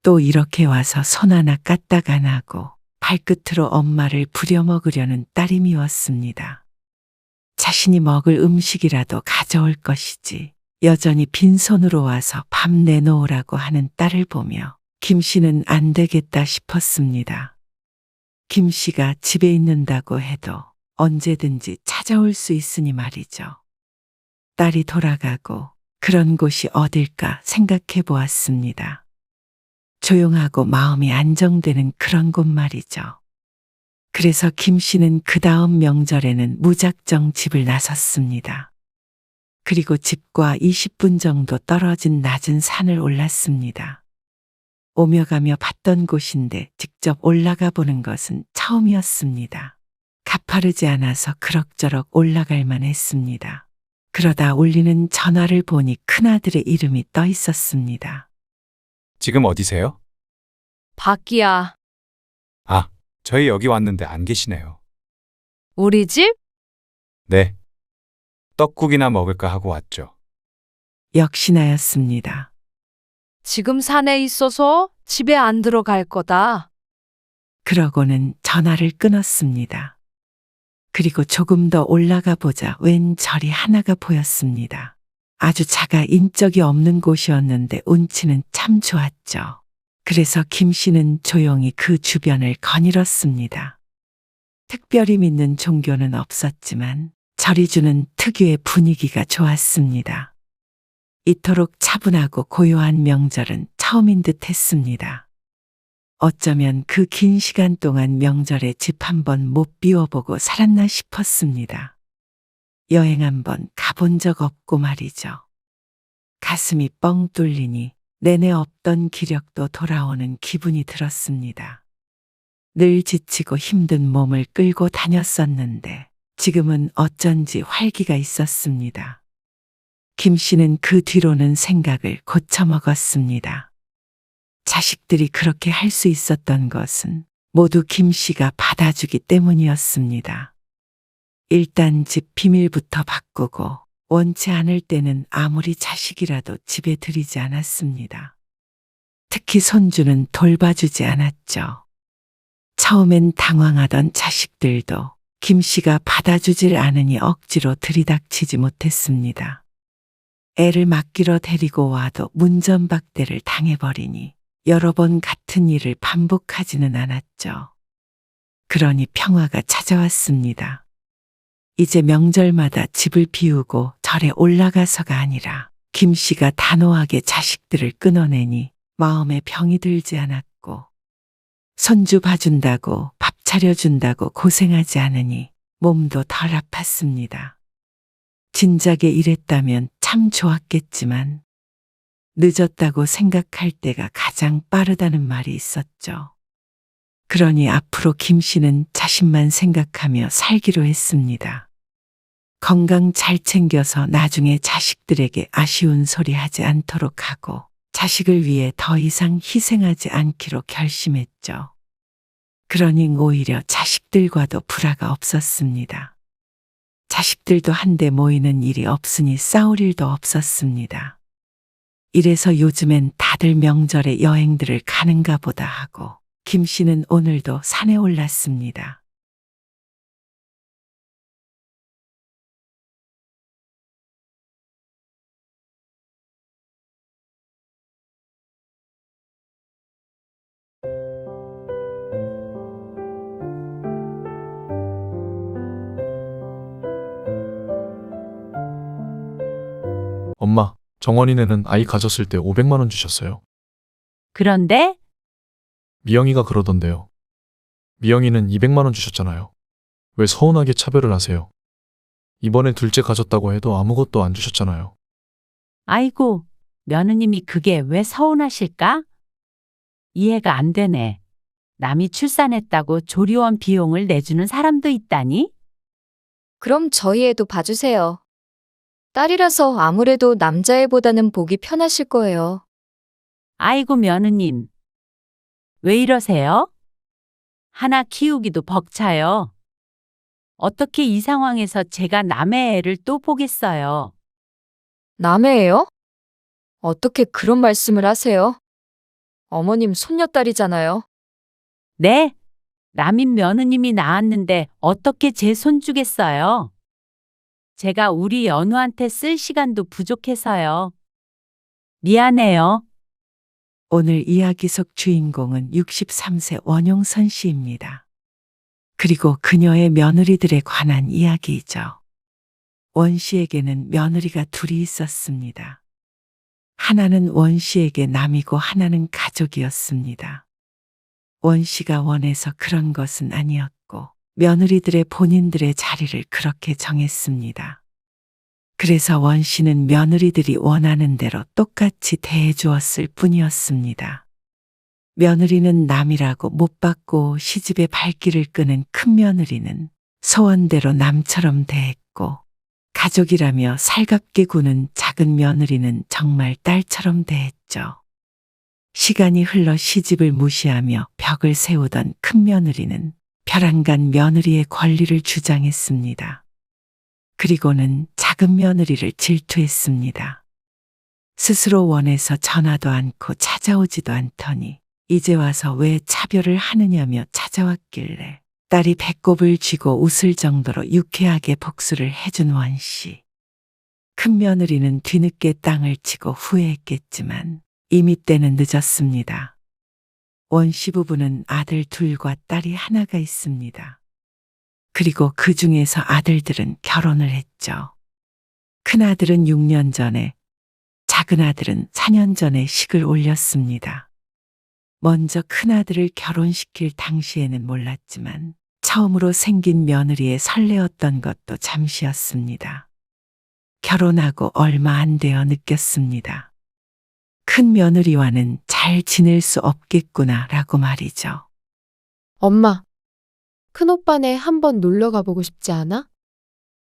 또 이렇게 와서 손 하나 까딱 안 하고 발끝으로 엄마를 부려먹으려는 딸이 미웠습니다. 자신이 먹을 음식이라도 가져올 것이지 여전히 빈손으로 와서 밥 내놓으라고 하는 딸을 보며 김 씨는 안 되겠다 싶었습니다. 김 씨가 집에 있는다고 해도 언제든지 찾아올 수 있으니 말이죠. 딸이 돌아가고 그런 곳이 어딜까 생각해 보았습니다. 조용하고 마음이 안정되는 그런 곳 말이죠. 그래서 김 씨는 그 다음 명절에는 무작정 집을 나섰습니다. 그리고 집과 20분 정도 떨어진 낮은 산을 올랐습니다. 오며 가며 봤던 곳인데 직접 올라가 보는 것은 처음이었습니다. 가파르지 않아서 그럭저럭 올라갈 만했습니다. 그러다 울리는 전화를 보니 큰아들의 이름이 떠 있었습니다. 지금 어디세요? 밖이야. 아, 저희 여기 왔는데 안 계시네요. 우리 집? 네. 떡국이나 먹을까 하고 왔죠. 역시나였습니다. 지금 산에 있어서 집에 안 들어갈 거다. 그러고는 전화를 끊었습니다. 그리고 조금 더 올라가 보자 웬 절이 하나가 보였습니다. 아주 작아 인적이 없는 곳이었는데 운치는 참 좋았죠. 그래서 김 씨는 조용히 그 주변을 거닐었습니다. 특별히 믿는 종교는 없었지만 절이 주는 특유의 분위기가 좋았습니다. 이토록 차분하고 고요한 명절은 처음인 듯 했습니다. 어쩌면 그 긴 시간 동안 명절에 집 한번 못 비워보고 살았나 싶었습니다. 여행 한번 가본 적 없고 말이죠. 가슴이 뻥 뚫리니 내내 없던 기력도 돌아오는 기분이 들었습니다. 늘 지치고 힘든 몸을 끌고 다녔었는데 지금은 어쩐지 활기가 있었습니다. 김 씨는 그 뒤로는 생각을 고쳐먹었습니다. 자식들이 그렇게 할 수 있었던 것은 모두 김 씨가 받아주기 때문이었습니다. 일단 집 비밀부터 바꾸고 원치 않을 때는 아무리 자식이라도 집에 들이지 않았습니다. 특히 손주는 돌봐주지 않았죠. 처음엔 당황하던 자식들도 김 씨가 받아주질 않으니 억지로 들이닥치지 못했습니다. 애를 맡기러 데리고 와도 문전박대를 당해버리니 여러 번 같은 일을 반복하지는 않았죠. 그러니 평화가 찾아왔습니다. 이제 명절마다 집을 비우고 절에 올라가서가 아니라 김 씨가 단호하게 자식들을 끊어내니 마음에 병이 들지 않았고 손주 봐준다고 밥 차려준다고 고생하지 않으니 몸도 덜 아팠습니다. 진작에 이랬다면 참 좋았겠지만 늦었다고 생각할 때가 가장 빠르다는 말이 있었죠. 그러니 앞으로 김 씨는 자신만 생각하며 살기로 했습니다. 건강 잘 챙겨서 나중에 자식들에게 아쉬운 소리 하지 않도록 하고 자식을 위해 더 이상 희생하지 않기로 결심했죠. 그러니 오히려 자식들과도 불화가 없었습니다. 자식들도 한데 모이는 일이 없으니 싸울 일도 없었습니다. 이래서 요즘엔 다들 명절에 여행들을 가는가 보다 하고 김 씨는 오늘도 산에 올랐습니다. 엄마, 정원이네는 아이 가졌을 때 500만 원 주셨어요. 그런데 미영이가 그러던데요. 미영이는 200만 원 주셨잖아요. 왜 서운하게 차별을 하세요? 이번에 둘째 가졌다고 해도 아무것도 안 주셨잖아요. 아이고, 며느님이 그게 왜 서운하실까? 이해가 안 되네. 남이 출산했다고 조리원 비용을 내주는 사람도 있다니? 그럼 저희 애도 봐주세요. 딸이라서 아무래도 남자애보다는 보기 편하실 거예요. 아이고, 며느님. 왜 이러세요? 하나 키우기도 벅차요. 어떻게 이 상황에서 제가 남의 애를 또 보겠어요? 남의 애요? 어떻게 그런 말씀을 하세요? 어머님 손녀딸이잖아요. 네. 남인 며느님이 나왔는데 어떻게 제 손 주겠어요? 제가 우리 연우한테 쓸 시간도 부족해서요. 미안해요. 오늘 이야기 속 주인공은 63세 원용선 씨입니다. 그리고 그녀의 며느리들에 관한 이야기이죠. 원 씨에게는 며느리가 둘이 있었습니다. 하나는 원 씨에게 남이고 하나는 가족이었습니다. 원 씨가 원해서 그런 것은 아니었고 며느리들의 본인들의 자리를 그렇게 정했습니다. 그래서 원 씨는 며느리들이 원하는 대로 똑같이 대해주었을 뿐이었습니다. 며느리는 남이라고 못 받고 시집의 발길을 끄는 큰 며느리는 소원대로 남처럼 대했고 가족이라며 살갑게 구는 작은 며느리는 정말 딸처럼 대했죠. 시간이 흘러 시집을 무시하며 벽을 세우던 큰 며느리는 벼랑간 며느리의 권리를 주장했습니다. 그리고는 작은 며느리를 질투했습니다. 스스로 원해서 전화도 않고 찾아오지도 않더니 이제 와서 왜 차별을 하느냐며 찾아왔길래 딸이 배꼽을 쥐고 웃을 정도로 유쾌하게 복수를 해준 원 씨. 큰 며느리는 뒤늦게 땅을 치고 후회했겠지만 이미 때는 늦었습니다. 원 씨 부부는 아들 둘과 딸이 하나가 있습니다. 그리고 그 중에서 아들들은 결혼을 했죠. 큰아들은 6년 전에, 작은아들은 4년 전에 식을 올렸습니다. 먼저 큰아들을 결혼시킬 당시에는 몰랐지만 처음으로 생긴 며느리의 설레었던 것도 잠시였습니다. 결혼하고 얼마 안 되어 느꼈습니다. 큰 며느리와는 잘 지낼 수 없겠구나라고 말이죠. 엄마, 큰오빠네 한번 놀러 가보고 싶지 않아?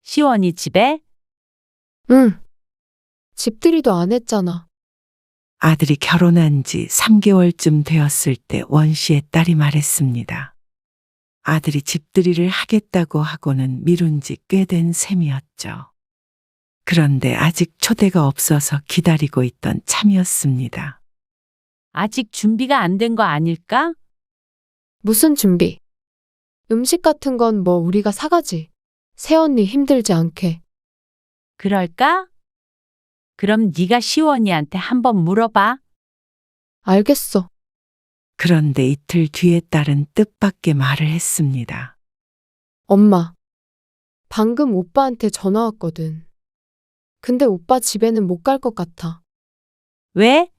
시원이 집에? 응. 집들이도 안 했잖아. 아들이 결혼한 지 3개월쯤 되었을 때 원 씨의 딸이 말했습니다. 아들이 집들이를 하겠다고 하고는 미룬 지 꽤 된 셈이었죠. 그런데 아직 초대가 없어서 기다리고 있던 참이었습니다. 아직 준비가 안 된 거 아닐까? 무슨 준비? 음식 같은 건 뭐 우리가 사가지. 새언니 힘들지 않게. 그럴까? 그럼 네가 시원이한테 한번 물어봐. 알겠어. 그런데 이틀 뒤에 딸은 뜻밖의 말을 했습니다. 엄마, 방금 오빠한테 전화 왔거든. 근데 오빠 집에는 못 갈 것 같아. 왜?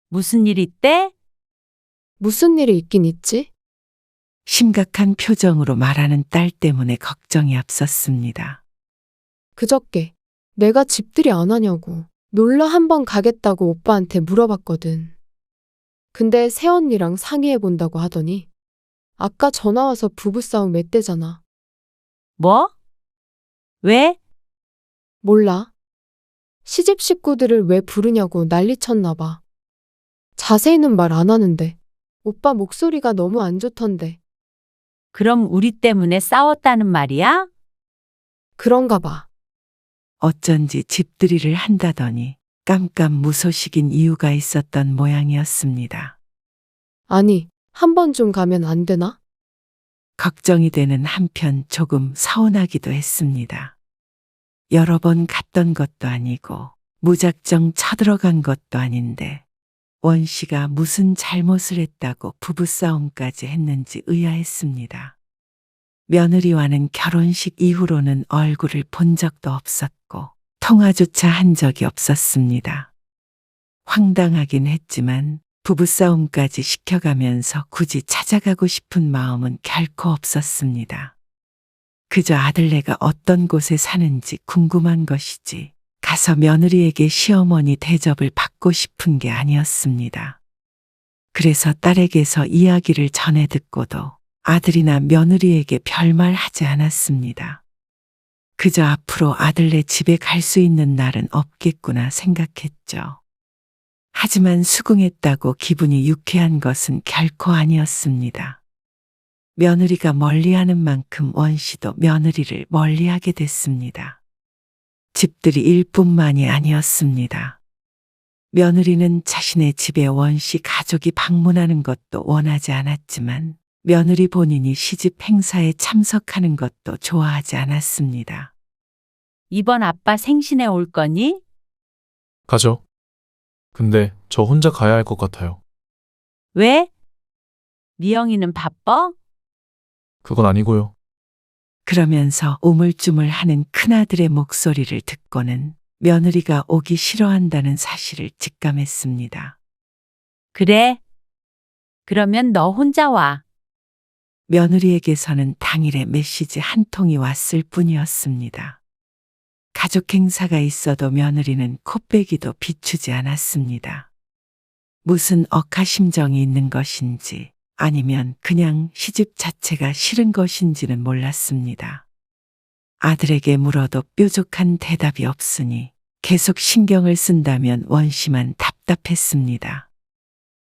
무슨 일 있대? 무슨 일이 있긴 있지? 심각한 표정으로 말하는 딸 때문에 걱정이 앞섰습니다. 그저께 내가 집들이 안 하냐고 놀러 한번 가겠다고 오빠한테 물어봤거든. 근데 새언니랑 상의해본다고 하더니 아까 전화 와서 부부싸움 맺대잖아. 뭐? 왜? 몰라. 시집 식구들을 왜 부르냐고 난리쳤나 봐. 자세히는 말 안 하는데 오빠 목소리가 너무 안 좋던데. 그럼 우리 때문에 싸웠다는 말이야? 그런가 봐. 어쩐지 집들이를 한다더니 깜깜무소식인 이유가 있었던 모양이었습니다. 아니, 한 번 좀 가면 안 되나? 걱정이 되는 한편 조금 서운하기도 했습니다. 여러 번 갔던 것도 아니고 무작정 쳐들어간 것도 아닌데 원 씨가 무슨 잘못을 했다고 부부싸움까지 했는지 의아했습니다. 며느리와는 결혼식 이후로는 얼굴을 본 적도 없었고 통화조차 한 적이 없었습니다. 황당하긴 했지만 부부싸움까지 시켜가면서 굳이 찾아가고 싶은 마음은 결코 없었습니다. 그저 아들네가 어떤 곳에 사는지 궁금한 것이지 가서 며느리에게 시어머니 대접을 받고 싶은 게 아니었습니다. 그래서 딸에게서 이야기를 전해 듣고도 아들이나 며느리에게 별말 하지 않았습니다. 그저 앞으로 아들네 집에 갈 수 있는 날은 없겠구나 생각했죠. 하지만 수긍했다고 기분이 유쾌한 것은 결코 아니었습니다. 며느리가 멀리하는 만큼 원 씨도 며느리를 멀리하게 됐습니다. 집들이 일뿐만이 아니었습니다. 며느리는 자신의 집에 원씨 가족이 방문하는 것도 원하지 않았지만 며느리 본인이 시집 행사에 참석하는 것도 좋아하지 않았습니다. 이번 아빠 생신에 올 거니? 가죠. 근데 저 혼자 가야 할 것 같아요. 왜? 미영이는 바빠? 그건 아니고요. 그러면서 우물쭈물하는 큰아들의 목소리를 듣고는 며느리가 오기 싫어한다는 사실을 직감했습니다. 그래. 그러면 너 혼자 와. 며느리에게서는 당일에 메시지 한 통이 왔을 뿐이었습니다. 가족 행사가 있어도 며느리는 코빼기도 비추지 않았습니다. 무슨 억하심정이 있는 것인지 아니면 그냥 시집 자체가 싫은 것인지는 몰랐습니다. 아들에게 물어도 뾰족한 대답이 없으니 계속 신경을 쓴다면 원씨만 답답했습니다.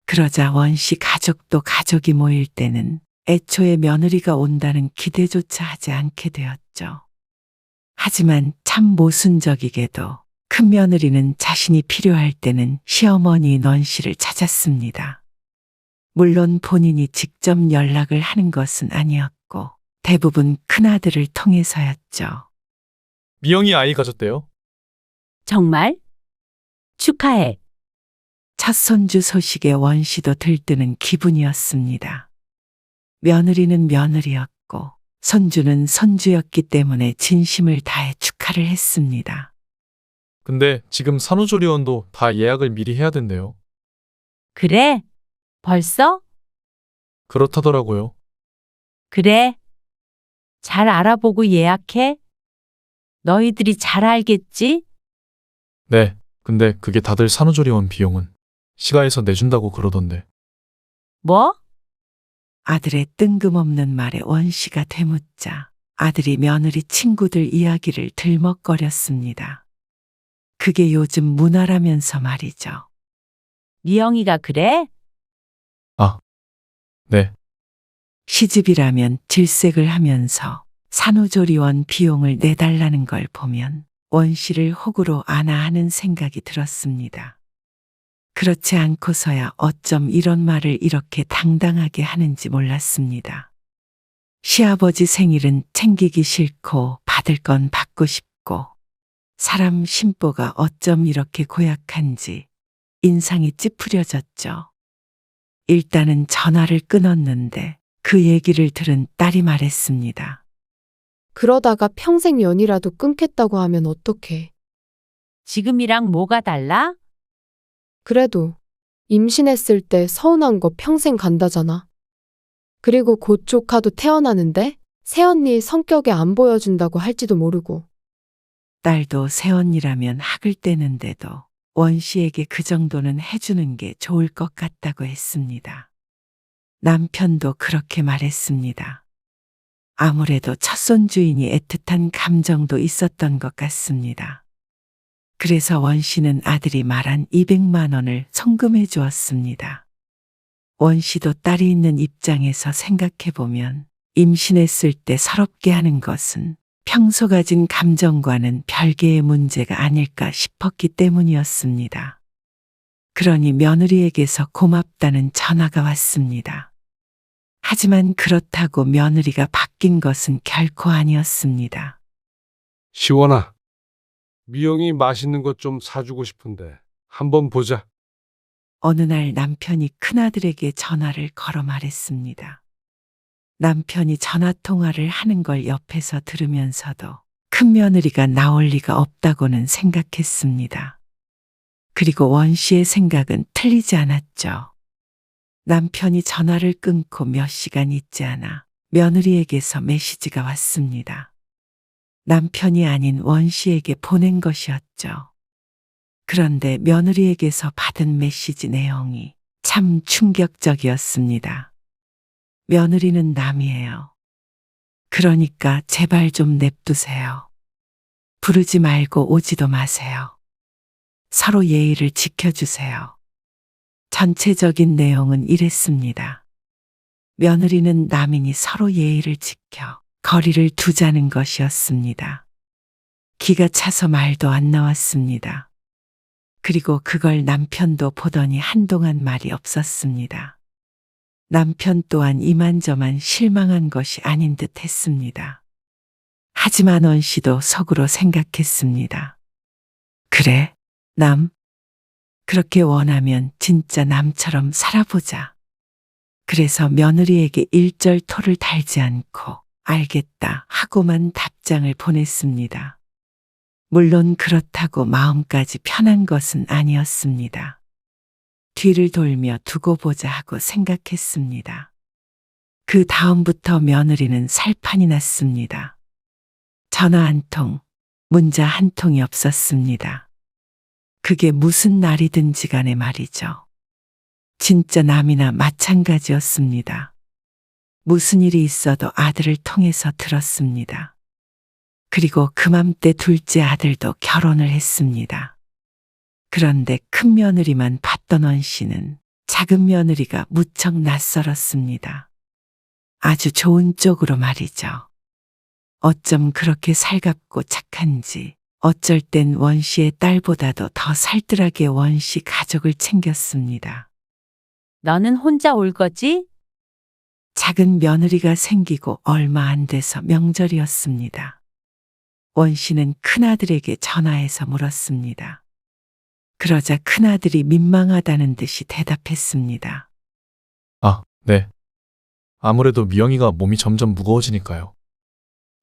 그러자 원씨 가족도 가족이 모일 때는 애초에 며느리가 온다는 기대조차 하지 않게 되었죠. 하지만 참 모순적이게도 큰 며느리는 자신이 필요할 때는 시어머니 넌씨를 찾았습니다. 물론 본인이 직접 연락을 하는 것은 아니었고 대부분 큰아들을 통해서였죠. 미영이 아이 가졌대요. 정말? 축하해. 첫 손주 소식에 원씨도 들뜨는 기분이었습니다. 며느리는 며느리였고 손주는 손주였기 때문에 진심을 다해 축하를 했습니다. 근데 지금 산후조리원도 다 예약을 미리 해야 된대요. 그래? 벌써? 그렇다더라고요. 그래. 잘 알아보고 예약해. 너희들이 잘 알겠지? 네. 근데 그게 다들 산후조리원 비용은 시가에서 내준다고 그러던데. 뭐? 아들의 뜬금없는 말에 원씨가 되묻자 아들이 며느리 친구들 이야기를 들먹거렸습니다. 그게 요즘 문화라면서 말이죠. 미영이가 그래? 네. 시집이라면 질색을 하면서 산후조리원 비용을 내달라는 걸 보면 원씨를 호구로 안아하는 생각이 들었습니다. 그렇지 않고서야 어쩜 이런 말을 이렇게 당당하게 하는지 몰랐습니다. 시아버지 생일은 챙기기 싫고 받을 건 받고 싶고 사람 심보가 어쩜 이렇게 고약한지 인상이 찌푸려졌죠. 일단은 전화를 끊었는데 그 얘기를 들은 딸이 말했습니다. 그러다가 평생 연이라도 끊겠다고 하면 어떡해. 지금이랑 뭐가 달라? 그래도 임신했을 때 서운한 거 평생 간다잖아. 그리고 곧 조카도 태어나는데 새언니 성격에 안 보여준다고 할지도 모르고. 딸도 새언니라면 학을 떼는데도 원씨에게 그 정도는 해주는 게 좋을 것 같다고 했습니다. 남편도 그렇게 말했습니다. 아무래도 첫손주이니 애틋한 감정도 있었던 것 같습니다. 그래서 원씨는 아들이 말한 200만 원을 송금해 주었습니다. 원씨도 딸이 있는 입장에서 생각해보면 임신했을 때 서럽게 하는 것은 평소 가진 감정과는 별개의 문제가 아닐까 싶었기 때문이었습니다. 그러니 며느리에게서 고맙다는 전화가 왔습니다. 하지만 그렇다고 며느리가 바뀐 것은 결코 아니었습니다. 시원아, 미영이 맛있는 것 좀 사주고 싶은데 한번 보자. 어느 날 남편이 큰아들에게 전화를 걸어 말했습니다. 남편이 전화통화를 하는 걸 옆에서 들으면서도 큰며느리가 나올 리가 없다고는 생각했습니다. 그리고 원씨의 생각은 틀리지 않았죠. 남편이 전화를 끊고 몇 시간 있지 않아 며느리에게서 메시지가 왔습니다. 남편이 아닌 원씨에게 보낸 것이었죠. 그런데 며느리에게서 받은 메시지 내용이 참 충격적이었습니다. 며느리는 남이에요. 그러니까 제발 좀 냅두세요. 부르지 말고 오지도 마세요. 서로 예의를 지켜주세요. 전체적인 내용은 이랬습니다. 며느리는 남이니 서로 예의를 지켜 거리를 두자는 것이었습니다. 기가 차서 말도 안 나왔습니다. 그리고 그걸 남편도 보더니 한동안 말이 없었습니다. 남편 또한 이만저만 실망한 것이 아닌 듯 했습니다. 하지만 원 씨도 속으로 생각했습니다. 그래, 그렇게 원하면 진짜 남처럼 살아보자. 그래서 며느리에게 일절 토를 달지 않고 알겠다 하고만 답장을 보냈습니다. 물론 그렇다고 마음까지 편한 것은 아니었습니다. 뒤를 돌며 두고 보자 하고 생각했습니다. 그 다음부터 며느리는 살판이 났습니다. 전화 한 통, 문자 한 통이 없었습니다. 그게 무슨 날이든지 간에 말이죠. 진짜 남이나 마찬가지였습니다. 무슨 일이 있어도 아들을 통해서 들었습니다. 그리고 그맘때 둘째 아들도 결혼을 했습니다. 그런데 큰 며느리만 봤던 원 씨는 작은 며느리가 무척 낯설었습니다. 아주 좋은 쪽으로 말이죠. 어쩜 그렇게 살갑고 착한지, 어쩔 땐 원 씨의 딸보다도 더 살뜰하게 원 씨 가족을 챙겼습니다. 너는 혼자 올 거지? 작은 며느리가 생기고 얼마 안 돼서 명절이었습니다. 원 씨는 큰아들에게 전화해서 물었습니다. 그러자 큰아들이 민망하다는 듯이 대답했습니다. 아, 네. 아무래도 미영이가 몸이 점점 무거워지니까요.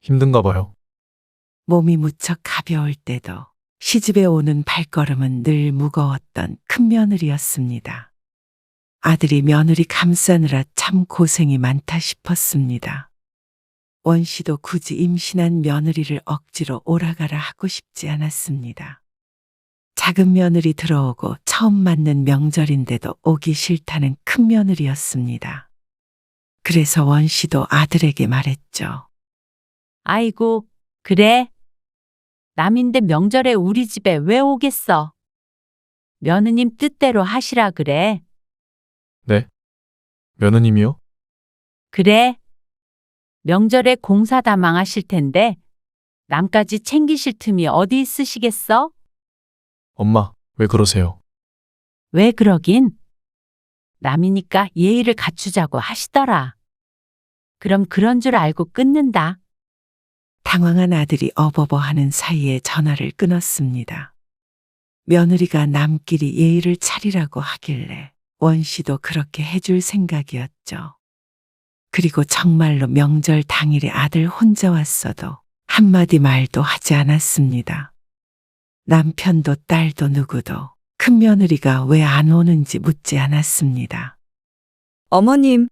힘든가 봐요. 몸이 무척 가벼울 때도 시집에 오는 발걸음은 늘 무거웠던 큰며느리였습니다. 아들이 며느리 감싸느라 참 고생이 많다 싶었습니다. 원 씨도 굳이 임신한 며느리를 억지로 오라가라 하고 싶지 않았습니다. 작은 며느리 들어오고 처음 맞는 명절인데도 오기 싫다는 큰 며느리였습니다. 그래서 원 씨도 아들에게 말했죠. 아이고, 그래. 남인데 명절에 우리 집에 왜 오겠어? 며느님 뜻대로 하시라 그래. 네? 며느님이요? 그래. 명절에 공사 다 망하실 텐데 남까지 챙기실 틈이 어디 있으시겠어? 엄마, 왜 그러세요? 왜 그러긴? 남이니까 예의를 갖추자고 하시더라. 그럼 그런 줄 알고 끊는다. 당황한 아들이 어버버 하는 사이에 전화를 끊었습니다. 며느리가 남끼리 예의를 차리라고 하길래 원 씨도 그렇게 해줄 생각이었죠. 그리고 정말로 명절 당일에 아들 혼자 왔어도 한마디 말도 하지 않았습니다. 남편도 딸도 누구도 큰 며느리가 왜 안 오는지 묻지 않았습니다. 어머님,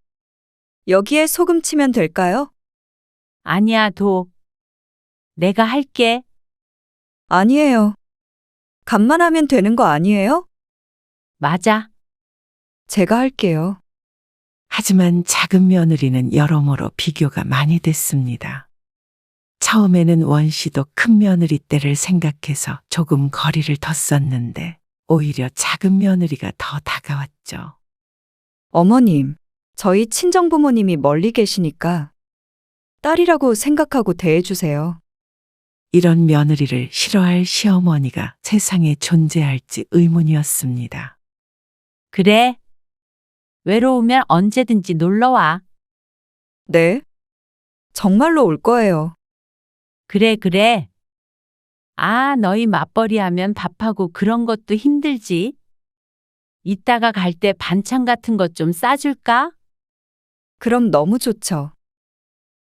여기에 소금 치면 될까요? 아니야, 내가 할게. 아니에요. 간만 하면 되는 거 아니에요? 맞아. 제가 할게요. 하지만 작은 며느리는 여러모로 비교가 많이 됐습니다. 처음에는 원 씨도 큰 며느리 때를 생각해서 조금 거리를 뒀었는데 오히려 작은 며느리가 더 다가왔죠. 어머님, 저희 친정부모님이 멀리 계시니까 딸이라고 생각하고 대해주세요. 이런 며느리를 싫어할 시어머니가 세상에 존재할지 의문이었습니다. 그래. 외로우면 언제든지 놀러와. 네? 정말로 올 거예요. 그래. 아, 너희 맞벌이 하면 밥하고 그런 것도 힘들지. 이따가 갈 때 반찬 같은 것 좀 싸줄까? 그럼 너무 좋죠.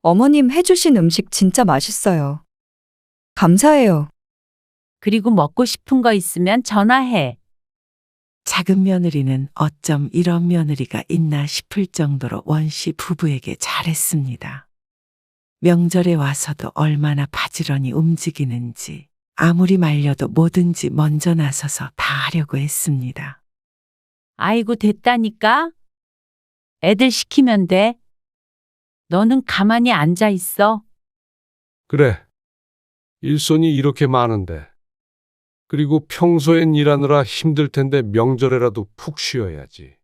어머님 해주신 음식 진짜 맛있어요. 감사해요. 그리고 먹고 싶은 거 있으면 전화해. 작은 며느리는 어쩜 이런 며느리가 있나 싶을 정도로 원 씨 부부에게 잘했습니다. 명절에 와서도 얼마나 바지런히 움직이는지 아무리 말려도 뭐든지 먼저 나서서 다 하려고 했습니다. 아이고, 됐다니까? 애들 시키면 돼. 너는 가만히 앉아 있어. 그래. 일손이 이렇게 많은데. 그리고 평소엔 일하느라 힘들 텐데 명절에라도 푹 쉬어야지.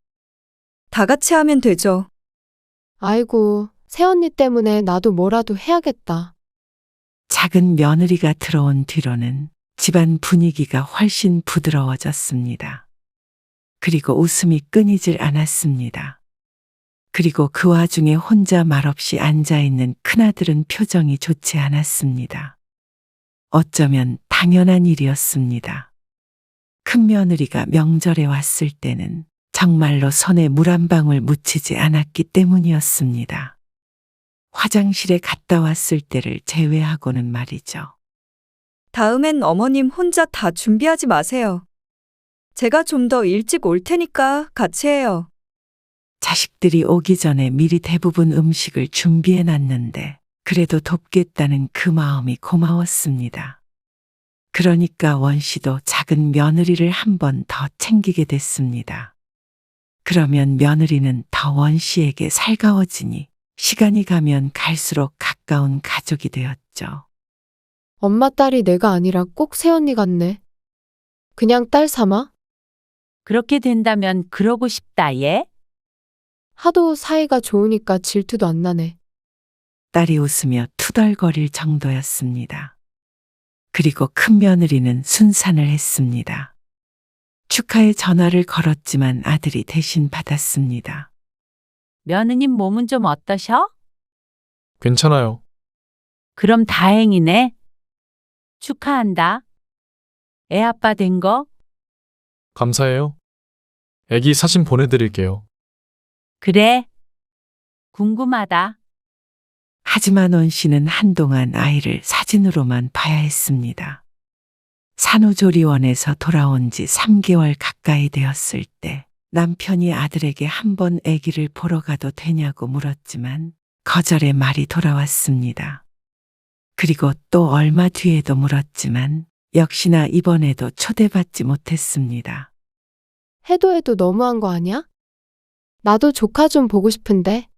다 같이 하면 되죠. 아이고, 새언니 때문에 나도 뭐라도 해야겠다. 작은 며느리가 들어온 뒤로는 집안 분위기가 훨씬 부드러워졌습니다. 그리고 웃음이 끊이질 않았습니다. 그리고 그 와중에 혼자 말없이 앉아있는 큰아들은 표정이 좋지 않았습니다. 어쩌면 당연한 일이었습니다. 큰며느리가 명절에 왔을 때는 정말로 손에 물 한 방울 묻히지 않았기 때문이었습니다. 화장실에 갔다 왔을 때를 제외하고는 말이죠. 다음엔 어머님 혼자 다 준비하지 마세요. 제가 좀 더 일찍 올 테니까 같이 해요. 자식들이 오기 전에 미리 대부분 음식을 준비해 놨는데 그래도 돕겠다는 그 마음이 고마웠습니다. 그러니까 원 씨도 작은 며느리를 한 번 더 챙기게 됐습니다. 그러면 며느리는 더 원 씨에게 살가워지니 시간이 가면 갈수록 가까운 가족이 되었죠. 엄마 딸이 내가 아니라 꼭 새언니 같네. 그냥 딸 삼아? 그렇게 된다면 그러고 싶다, 얘? 하도 사이가 좋으니까 질투도 안 나네. 딸이 웃으며 투덜거릴 정도였습니다. 그리고 큰며느리는 순산을 했습니다. 축하의 전화를 걸었지만 아들이 대신 받았습니다. 며느님 몸은 좀 어떠셔? 괜찮아요. 그럼 다행이네. 축하한다. 애 아빠 된 거? 감사해요. 애기 사진 보내드릴게요. 그래. 궁금하다. 하지만 원 씨는 한동안 아이를 사진으로만 봐야 했습니다. 산후조리원에서 돌아온 지 3개월 가까이 되었을 때 남편이 아들에게 한번 아기를 보러 가도 되냐고 물었지만 거절의 말이 돌아왔습니다. 그리고 또 얼마 뒤에도 물었지만 역시나 이번에도 초대받지 못했습니다. 해도 너무한 거 아니야? 나도 조카 좀 보고 싶은데.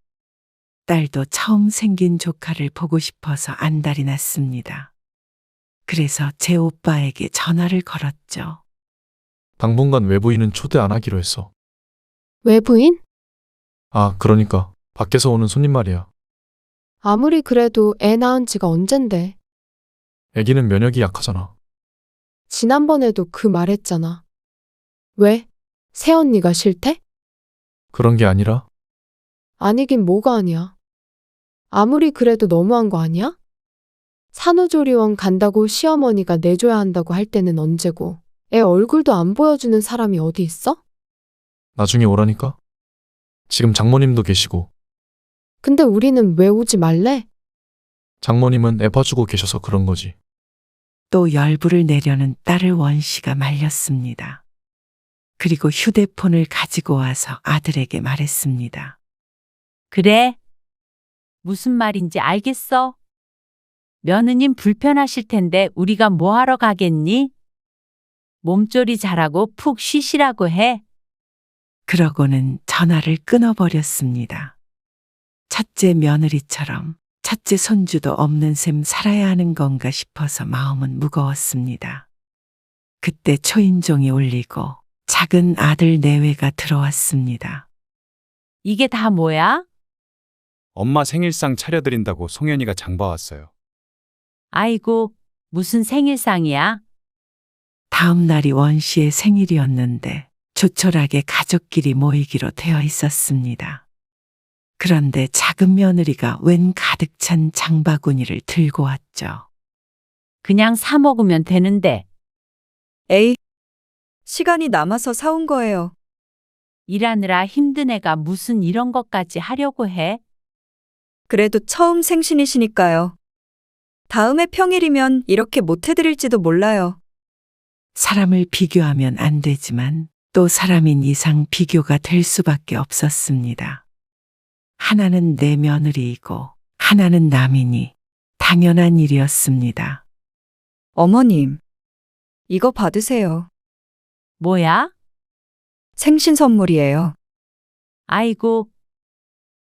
딸도 처음 생긴 조카를 보고 싶어서 안달이 났습니다. 그래서 제 오빠에게 전화를 걸었죠. 당분간 외부인은 초대 안 하기로 했어. 외부인? 아, 그러니까 밖에서 오는 손님 말이야. 아무리 그래도 애 낳은 지가 언젠데. 애기는 면역이 약하잖아. 지난번에도 그 말했잖아. 왜? 새언니가 싫대? 그런 게 아니라 아니긴 뭐가 아니야. 아무리 그래도 너무한 거 아니야? 산후조리원 간다고 시어머니가 내줘야 한다고 할 때는 언제고 애 얼굴도 안 보여주는 사람이 어디 있어? 나중에 오라니까. 지금 장모님도 계시고. 근데 우리는 왜 오지 말래? 장모님은 애 봐주고 계셔서 그런 거지. 또 열불을 내려는 딸을 원 씨가 말렸습니다. 그리고 휴대폰을 가지고 와서 아들에게 말했습니다. 그래. 무슨 말인지 알겠어. 며느님 불편하실 텐데 우리가 뭐 하러 가겠니? 몸조리 잘하고 푹 쉬시라고 해. 그러고는 전화를 끊어버렸습니다. 첫째 며느리처럼 첫째 손주도 없는 셈 살아야 하는 건가 싶어서 마음은 무거웠습니다. 그때 초인종이 울리고 작은 아들 내외가 들어왔습니다. 이게 다 뭐야? 엄마 생일상 차려드린다고 송현이가 장봐왔어요. 아이고, 무슨 생일상이야? 다음 날이 원 씨의 생일이었는데 조촐하게 가족끼리 모이기로 되어 있었습니다. 그런데 작은 며느리가 웬 가득 찬 장바구니를 들고 왔죠. 그냥 사 먹으면 되는데. 에이, 시간이 남아서 사온 거예요. 일하느라 힘든 애가 무슨 이런 것까지 하려고 해? 그래도 처음 생신이시니까요. 다음에 평일이면 이렇게 못 해드릴지도 몰라요. 사람을 비교하면 안 되지만 또 사람인 이상 비교가 될 수밖에 없었습니다. 하나는 내 며느리이고 하나는 남이니 당연한 일이었습니다. 어머님, 이거 받으세요. 뭐야? 생신 선물이에요. 아이고,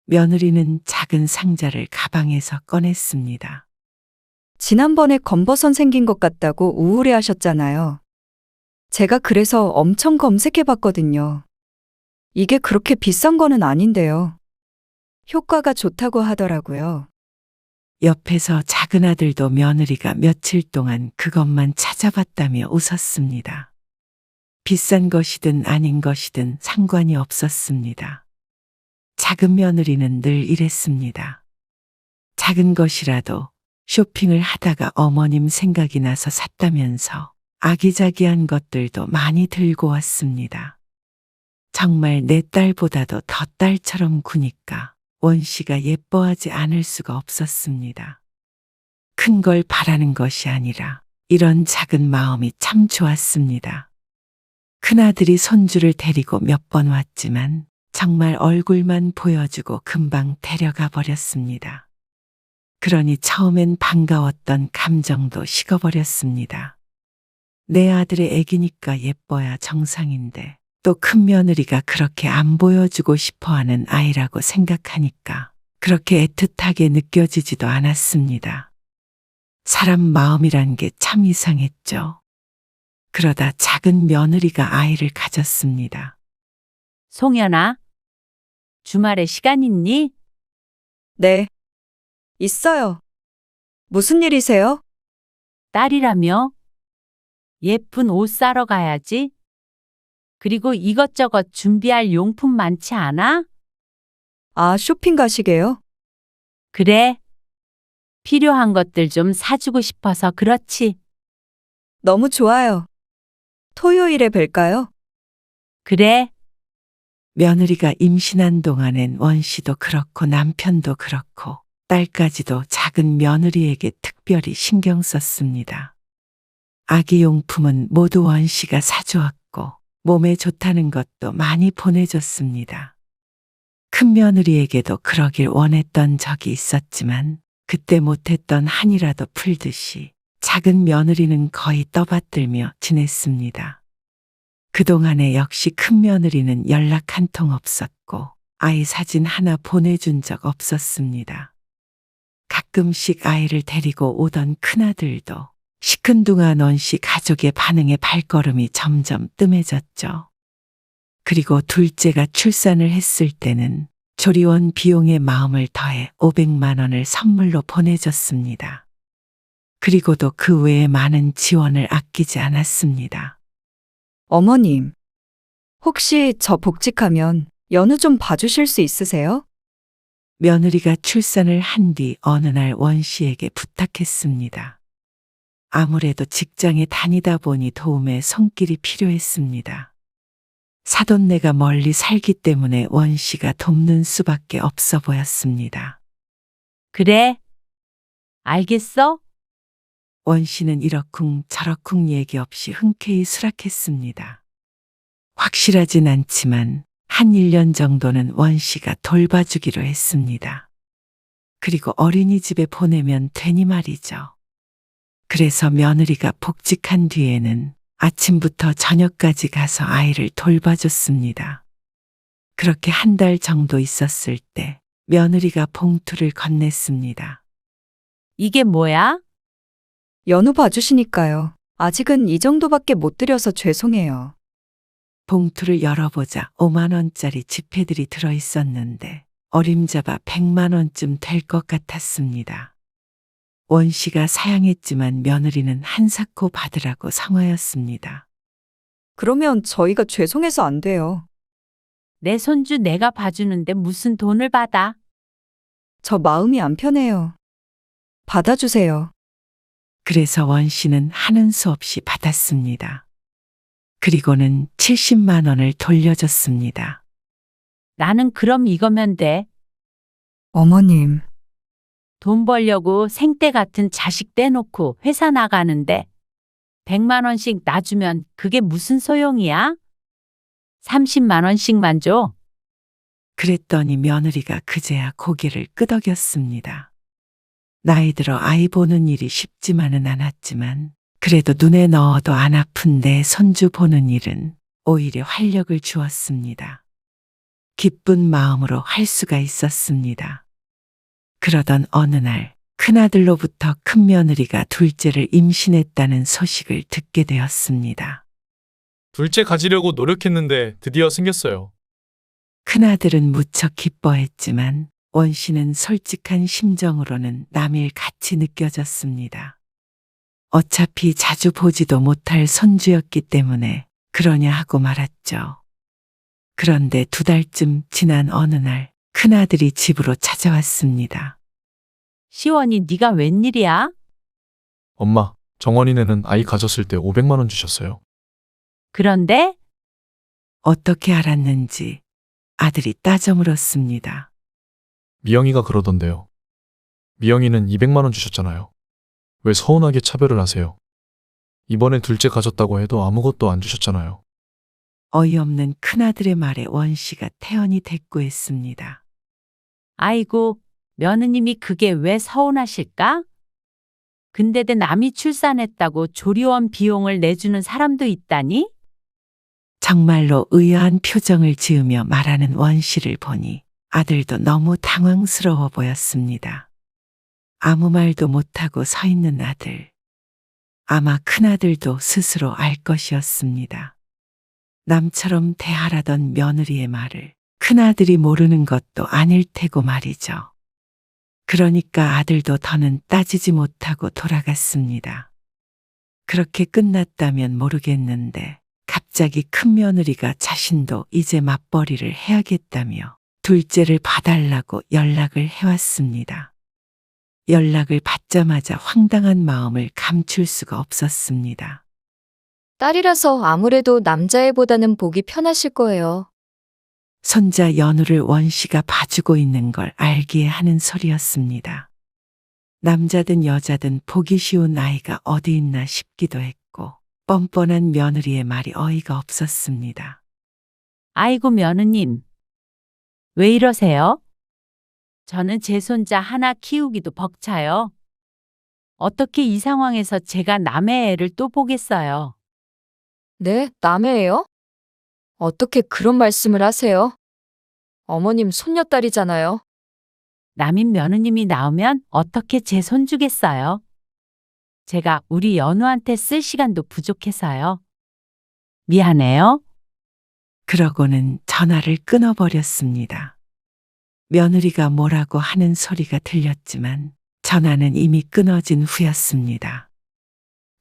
며느리는 작은 상자를 가방에서 꺼냈습니다. 지난번에 검버선 생긴 것 같다고 우울해 하셨잖아요. 제가 그래서 엄청 검색해 봤거든요. 이게 그렇게 비싼 거는 아닌데요. 효과가 좋다고 하더라고요. 옆에서 작은 아들도 며느리가 며칠 동안 그것만 찾아봤다며 웃었습니다. 비싼 것이든 아닌 것이든 상관이 없었습니다. 작은 며느리는 늘 이랬습니다. 작은 것이라도 쇼핑을 하다가 어머님 생각이 나서 샀다면서 아기자기한 것들도 많이 들고 왔습니다. 정말 내 딸보다도 더 딸처럼 구니까 원 씨가 예뻐하지 않을 수가 없었습니다. 큰 걸 바라는 것이 아니라 이런 작은 마음이 참 좋았습니다. 큰아들이 손주를 데리고 몇 번 왔지만 정말 얼굴만 보여주고 금방 데려가 버렸습니다. 그러니 처음엔 반가웠던 감정도 식어버렸습니다. 내 아들의 애기니까 예뻐야 정상인데 또 큰 며느리가 그렇게 안 보여주고 싶어하는 아이라고 생각하니까 그렇게 애틋하게 느껴지지도 않았습니다. 사람 마음이란 게 참 이상했죠. 그러다 작은 며느리가 아이를 가졌습니다. 송연아, 주말에 시간 있니? 네. 있어요. 무슨 일이세요? 딸이라며? 예쁜 옷 사러 가야지. 그리고 이것저것 준비할 용품 많지 않아? 아, 쇼핑 가시게요? 그래. 필요한 것들 좀 사주고 싶어서 그렇지. 너무 좋아요. 토요일에 뵐까요? 그래. 며느리가 임신한 동안엔 원 씨도 그렇고 남편도 그렇고 딸까지도 작은 며느리에게 특별히 신경 썼습니다. 아기 용품은 모두 원 씨가 사주었고 몸에 좋다는 것도 많이 보내줬습니다. 큰 며느리에게도 그러길 원했던 적이 있었지만 그때 못했던 한이라도 풀듯이 작은 며느리는 거의 떠받들며 지냈습니다. 그동안에 역시 큰 며느리는 연락 한 통 없었고 아이 사진 하나 보내준 적 없었습니다. 가끔씩 아이를 데리고 오던 큰아들도 시큰둥한 원 씨 가족의 반응에 발걸음이 점점 뜸해졌죠. 그리고 둘째가 출산을 했을 때는 조리원 비용에 마음을 더해 500만 원을 선물로 보내줬습니다. 그리고도 그 외에 많은 지원을 아끼지 않았습니다. 어머님, 혹시 저 복직하면 연휴 좀 봐주실 수 있으세요? 며느리가 출산을 한 뒤 어느 날 원 씨에게 부탁했습니다. 아무래도 직장에 다니다 보니 도움의 손길이 필요했습니다. 사돈네가 멀리 살기 때문에 원 씨가 돕는 수밖에 없어 보였습니다. 그래. 알겠어? 원 씨는 이러쿵 저러쿵 얘기 없이 흔쾌히 수락했습니다. 확실하진 않지만 한 1년 정도는 원 씨가 돌봐주기로 했습니다. 그리고 어린이집에 보내면 되니 말이죠. 그래서 며느리가 복직한 뒤에는 아침부터 저녁까지 가서 아이를 돌봐줬습니다. 그렇게 한 달 정도 있었을 때 며느리가 봉투를 건넸습니다. 이게 뭐야? 연휴 봐주시니까요. 아직은 이 정도밖에 못 드려서 죄송해요. 봉투를 열어보자 5만 원짜리 지폐들이 들어있었는데 어림잡아 100만 원쯤 될 것 같았습니다. 원 씨가 사양했지만 며느리는 한사코 받으라고 상하였습니다. 그러면 저희가 죄송해서 안 돼요. 내 손주 내가 봐주는데 무슨 돈을 받아? 저 마음이 안 편해요. 받아주세요. 그래서 원 씨는 하는 수 없이 받았습니다. 그리고는 70만 원을 돌려줬습니다. 나는 그럼 이거면 돼. 어머님, 돈 벌려고 생떼 같은 자식 떼놓고 회사 나가는데 100만 원씩 놔주면 그게 무슨 소용이야? 30만 원씩만 줘. 그랬더니 며느리가 그제야 고개를 끄덕였습니다. 나이 들어 아이 보는 일이 쉽지만은 않았지만 그래도 눈에 넣어도 안 아픈 내 손주 보는 일은 오히려 활력을 주었습니다. 기쁜 마음으로 할 수가 있었습니다. 그러던 어느 날 큰아들로부터 큰며느리가 둘째를 임신했다는 소식을 듣게 되었습니다. 둘째 가지려고 노력했는데 드디어 생겼어요. 큰아들은 무척 기뻐했지만 원 씨는 솔직한 심정으로는 남일 같이 느껴졌습니다. 어차피 자주 보지도 못할 손주였기 때문에 그러냐 하고 말았죠. 그런데 2달쯤 지난 어느 날 큰아들이 집으로 찾아왔습니다. 시원이 네가 웬일이야? 엄마, 정원이네는 아이 가졌을 때 500만 원 주셨어요. 그런데 어떻게 알았는지 아들이 따져 물었습니다. 미영이가 그러던데요. 미영이는 200만 원 주셨잖아요. 왜 서운하게 차별을 하세요? 이번에 둘째 가졌다고 해도 아무것도 안 주셨잖아요. 어이없는 큰아들의 말에 원 씨가 태연히 대꾸했습니다. 아이고, 며느님이 그게 왜 서운하실까? 근데도 남이 출산했다고 조리원 비용을 내주는 사람도 있다니? 정말로 의아한 표정을 지으며 말하는 원 씨를 보니 아들도 너무 당황스러워 보였습니다. 아무 말도 못하고 서 있는 아들. 아마 큰아들도 스스로 알 것이었습니다. 남처럼 대하라던 며느리의 말을 큰아들이 모르는 것도 아닐 테고 말이죠. 그러니까 아들도 더는 따지지 못하고 돌아갔습니다. 그렇게 끝났다면 모르겠는데 갑자기 큰 며느리가 자신도 이제 맞벌이를 해야겠다며 둘째를 봐달라고 연락을 해왔습니다. 연락을 받자마자 황당한 마음을 감출 수가 없었습니다. 딸이라서 아무래도 남자애보다는 보기 편하실 거예요. 손자 연우를 원 씨가 봐주고 있는 걸 알기에 하는 소리였습니다. 남자든 여자든 보기 쉬운 아이가 어디 있나 싶기도 했고 뻔뻔한 며느리의 말이 어이가 없었습니다. 아이고, 며느님. 왜 이러세요? 저는 제 손자 하나 키우기도 벅차요. 어떻게 이 상황에서 제가 남의 애를 또 보겠어요? 네, 남애예요? 어떻게 그런 말씀을 하세요? 어머님 손녀딸이잖아요. 남인 며느님이 나오면 어떻게 제 손 주겠어요? 제가 우리 연우한테 쓸 시간도 부족해서요. 미안해요. 그러고는 전화를 끊어버렸습니다. 며느리가 뭐라고 하는 소리가 들렸지만 전화는 이미 끊어진 후였습니다.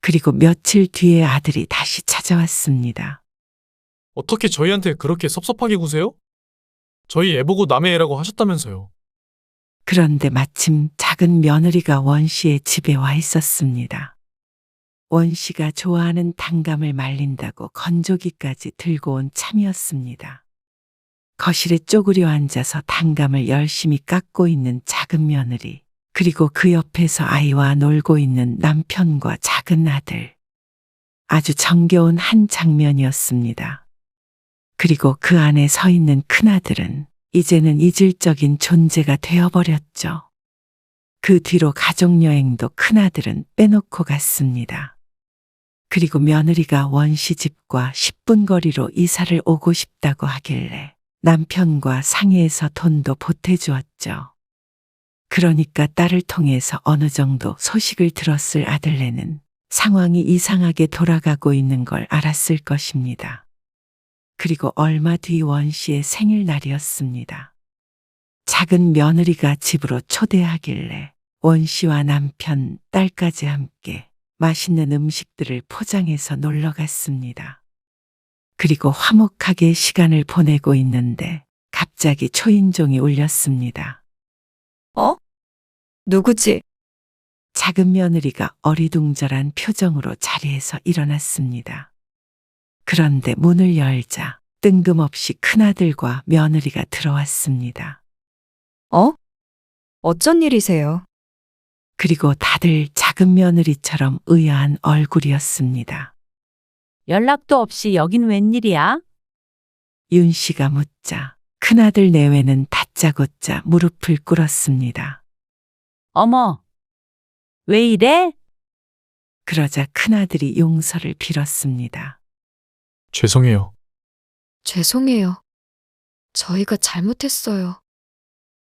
그리고 며칠 뒤에 아들이 다시 찾아왔습니다. 어떻게 저희한테 그렇게 섭섭하게 구세요? 저희 애 보고 남의 애라고 하셨다면서요. 그런데 마침 작은 며느리가 원 씨의 집에 와 있었습니다. 원 씨가 좋아하는 단감을 말린다고 건조기까지 들고 온 참이었습니다. 거실에 쪼그려 앉아서 단감을 열심히 깎고 있는 작은 며느리, 그리고 그 옆에서 아이와 놀고 있는 남편과 작은 아들. 아주 정겨운 한 장면이었습니다. 그리고 그 안에 서 있는 큰아들은 이제는 이질적인 존재가 되어버렸죠. 그 뒤로 가족여행도 큰아들은 빼놓고 갔습니다. 그리고 며느리가 원씨 집과 10분 거리로 이사를 오고 싶다고 하길래 남편과 상의해서 돈도 보태주었죠. 그러니까 딸을 통해서 어느 정도 소식을 들었을 아들네는 상황이 이상하게 돌아가고 있는 걸 알았을 것입니다. 그리고 얼마 뒤 원 씨의 생일날이었습니다. 작은 며느리가 집으로 초대하길래 원 씨와 남편, 딸까지 함께 맛있는 음식들을 포장해서 놀러 갔습니다. 그리고 화목하게 시간을 보내고 있는데 갑자기 초인종이 울렸습니다. 누구지? 작은 며느리가 어리둥절한 표정으로 자리에서 일어났습니다. 그런데 문을 열자 뜬금없이 큰아들과 며느리가 들어왔습니다. 어쩐 일이세요? 그리고 다들 작은 며느리처럼 의아한 얼굴이었습니다. 연락도 없이 여긴 웬일이야? 윤 씨가 묻자 큰아들 내외는 다짜고짜 무릎을 꿇었습니다. 어머, 왜 이래? 그러자 큰아들이 용서를 빌었습니다. 죄송해요. 죄송해요. 저희가 잘못했어요.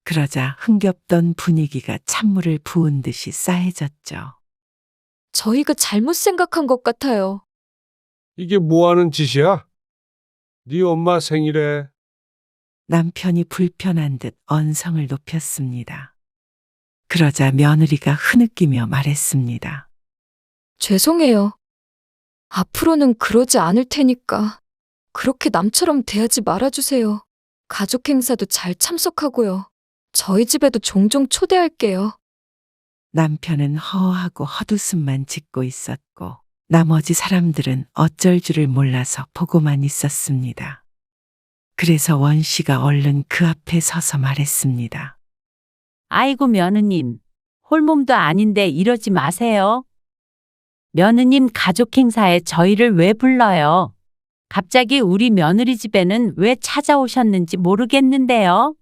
그러자 흥겹던 분위기가 찬물을 부은 듯이 싸해졌죠. 저희가 잘못 생각한 것 같아요. 이게 뭐 하는 짓이야? 네 엄마 생일에 남편이 불편한 듯 언성을 높였습니다. 그러자 며느리가 흐느끼며 말했습니다. 죄송해요. 앞으로는 그러지 않을 테니까 그렇게 남처럼 대하지 말아주세요. 가족 행사도 잘 참석하고요. 저희 집에도 종종 초대할게요. 남편은 허하고 헛웃음만 짓고 있었고 나머지 사람들은 어쩔 줄을 몰라서 보고만 있었습니다. 그래서 원 씨가 얼른 그 앞에 서서 말했습니다. 아이고 며느님, 홀몸도 아닌데 이러지 마세요. 며느님 가족 행사에 저희를 왜 불러요? 갑자기 우리 며느리 집에는 왜 찾아오셨는지 모르겠는데요.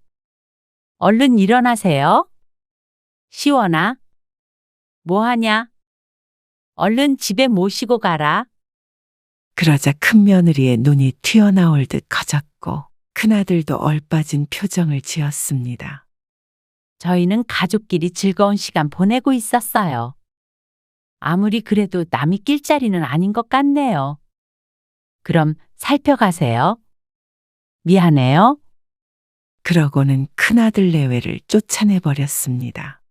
얼른 일어나세요. 시원아, 뭐하냐? 얼른 집에 모시고 가라. 그러자 큰 며느리의 눈이 튀어나올 듯 커졌고 큰아들도 얼빠진 표정을 지었습니다. 저희는 가족끼리 즐거운 시간 보내고 있었어요. 아무리 그래도 남이 낄 자리는 아닌 것 같네요. 그럼 살펴가세요. 미안해요. 그러고는 큰아들 내외를 쫓아내버렸습니다.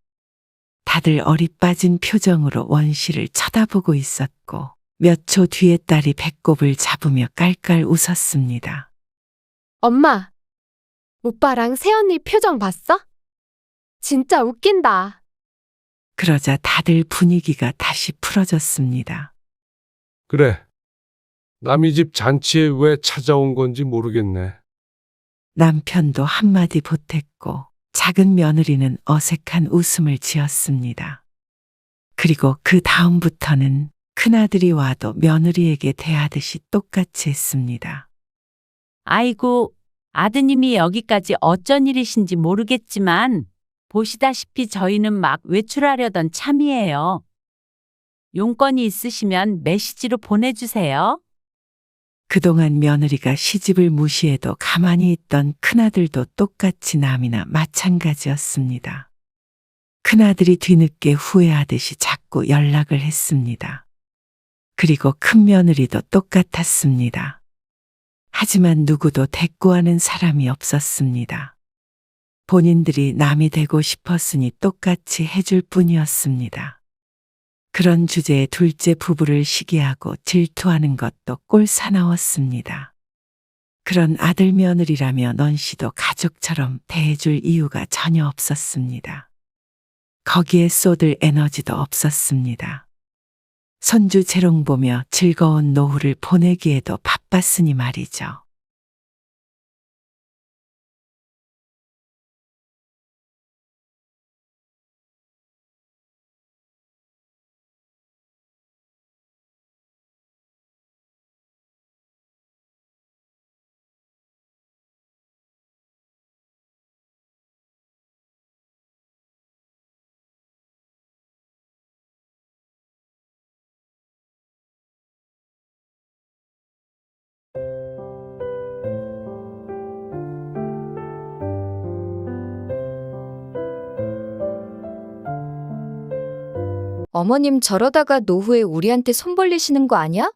다들 어리 빠진 표정으로 원 씨를 쳐다보고 있었고 몇 초 뒤에 딸이 배꼽을 잡으며 깔깔 웃었습니다. 엄마, 오빠랑 새언니 표정 봤어? 진짜 웃긴다. 그러자 다들 분위기가 다시 풀어졌습니다. 그래. 남이 집 잔치에 왜 찾아온 건지 모르겠네. 남편도 한마디 보탰고 작은 며느리는 어색한 웃음을 지었습니다. 그리고 그 다음부터는 큰아들이 와도 며느리에게 대하듯이 똑같이 했습니다. 아이고, 아드님이 여기까지 어쩐 일이신지 모르겠지만 보시다시피 저희는 막 외출하려던 참이에요. 용건이 있으시면 메시지로 보내주세요. 그동안 며느리가 시집을 무시해도 가만히 있던 큰아들도 똑같이 남이나 마찬가지였습니다. 큰아들이 뒤늦게 후회하듯이 자꾸 연락을 했습니다. 그리고 큰 며느리도 똑같았습니다. 하지만 누구도 대꾸하는 사람이 없었습니다. 본인들이 남이 되고 싶었으니 똑같이 해줄 뿐이었습니다. 그런 주제에 둘째 부부를 시기하고 질투하는 것도 꼴사나웠습니다. 그런 아들 며느리라며 넌 씨도 가족처럼 대해줄 이유가 전혀 없었습니다. 거기에 쏟을 에너지도 없었습니다. 손주 재롱 보며 즐거운 노후를 보내기에도 바빴으니 말이죠. 어머님 저러다가 노후에 우리한테 손 벌리시는 거 아니야?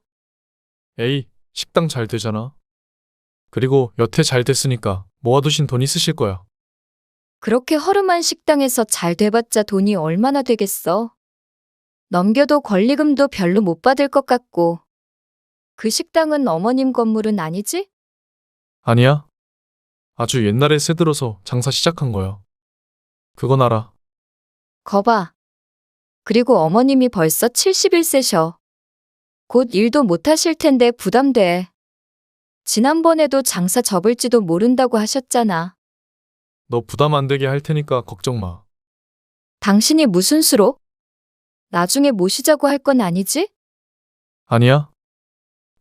에이, 식당 잘 되잖아. 그리고 여태 잘 됐으니까 모아두신 돈 있으실 거야. 그렇게 허름한 식당에서 잘 돼봤자 돈이 얼마나 되겠어. 넘겨도 권리금도 별로 못 받을 것 같고. 그 식당은 어머님 건물은 아니지? 아니야. 아주 옛날에 새 들어서 장사 시작한 거야. 그건 알아. 거봐. 그리고 어머님이 벌써 71세셔. 곧 일도 못 하실 텐데 부담돼. 지난번에도 장사 접을지도 모른다고 하셨잖아. 너 부담 안 되게 할 테니까 걱정 마. 당신이 무슨 수로? 나중에 모시자고 할 건 아니지? 아니야.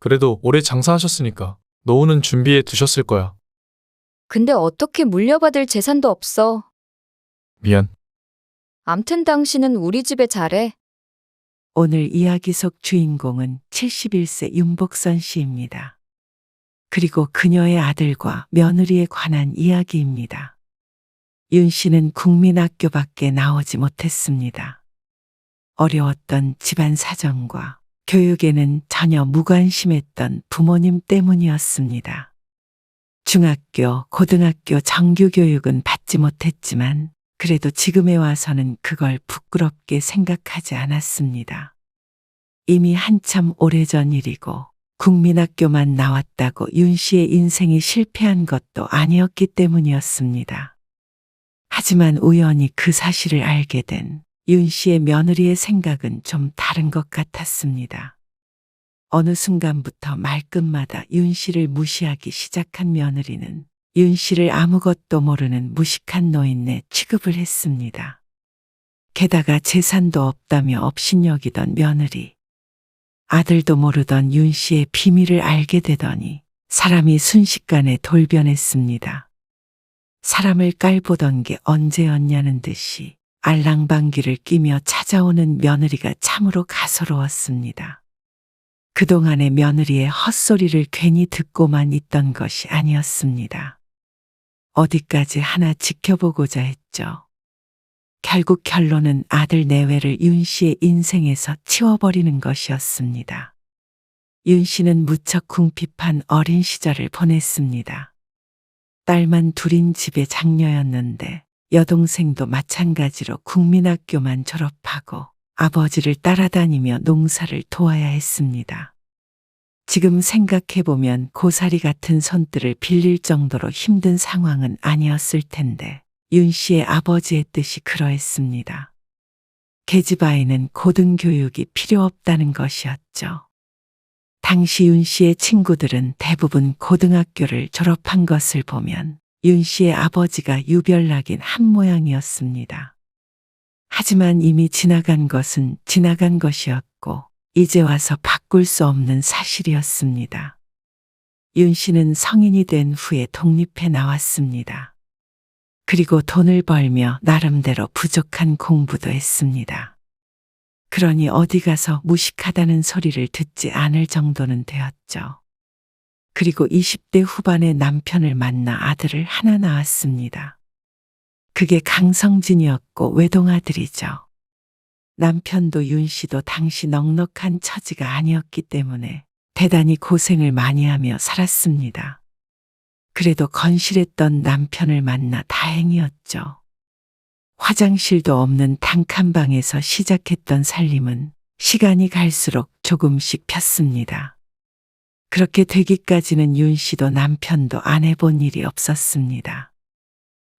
그래도 오래 장사하셨으니까 노후는 준비해 두셨을 거야. 근데 어떻게 물려받을 재산도 없어. 미안. 암튼 당신은 우리 집에 잘해. 오늘 이야기 속 주인공은 71세 윤복선 씨입니다. 그리고 그녀의 아들과 며느리에 관한 이야기입니다. 윤 씨는 국민학교밖에 나오지 못했습니다. 어려웠던 집안 사정과 교육에는 전혀 무관심했던 부모님 때문이었습니다. 중학교, 고등학교 정규 교육은 받지 못했지만 그래도 지금에 와서는 그걸 부끄럽게 생각하지 않았습니다. 이미 한참 오래전 일이고 국민학교만 나왔다고 윤 씨의 인생이 실패한 것도 아니었기 때문이었습니다. 하지만 우연히 그 사실을 알게 된 윤 씨의 며느리의 생각은 좀 다른 것 같았습니다. 어느 순간부터 말끝마다 윤 씨를 무시하기 시작한 며느리는 윤 씨를 아무것도 모르는 무식한 노인네 취급을 했습니다. 게다가 재산도 없다며 업신여기던 며느리. 아들도 모르던 윤 씨의 비밀을 알게 되더니 사람이 순식간에 돌변했습니다. 사람을 깔보던 게 언제였냐는 듯이 알랑방귀를 끼며 찾아오는 며느리가 참으로 가소로웠습니다. 그동안의 며느리의 헛소리를 괜히 듣고만 있던 것이 아니었습니다. 어디까지 하나 지켜보고자 했죠. 결국 결론은 아들 내외를 윤 씨의 인생에서 치워버리는 것이었습니다. 윤 씨는 무척 궁핍한 어린 시절을 보냈습니다. 딸만 둘인 집의 장녀였는데 여동생도 마찬가지로 국민학교만 졸업하고 아버지를 따라다니며 농사를 도와야 했습니다. 지금 생각해보면 고사리 같은 손들을 빌릴 정도로 힘든 상황은 아니었을 텐데 윤 씨의 아버지의 뜻이 그러했습니다. 계집 아이는 고등교육이 필요 없다는 것이었죠. 당시 윤 씨의 친구들은 대부분 고등학교를 졸업한 것을 보면 윤 씨의 아버지가 유별나긴 한 모양이었습니다. 하지만 이미 지나간 것은 지나간 것이었고 이제 와서 바꿀 수 없는 사실이었습니다. 윤 씨는 성인이 된 후에 독립해 나왔습니다. 그리고 돈을 벌며 나름대로 부족한 공부도 했습니다. 그러니 어디 가서 무식하다는 소리를 듣지 않을 정도는 되었죠. 그리고 20대 후반에 남편을 만나 아들을 하나 낳았습니다. 그게 강성진이었고 외동아들이죠. 남편도 윤 씨도 당시 넉넉한 처지가 아니었기 때문에 대단히 고생을 많이 하며 살았습니다. 그래도 건실했던 남편을 만나 다행이었죠. 화장실도 없는 단칸방에서 시작했던 살림은 시간이 갈수록 조금씩 폈습니다. 그렇게 되기까지는 윤 씨도 남편도 안 해본 일이 없었습니다.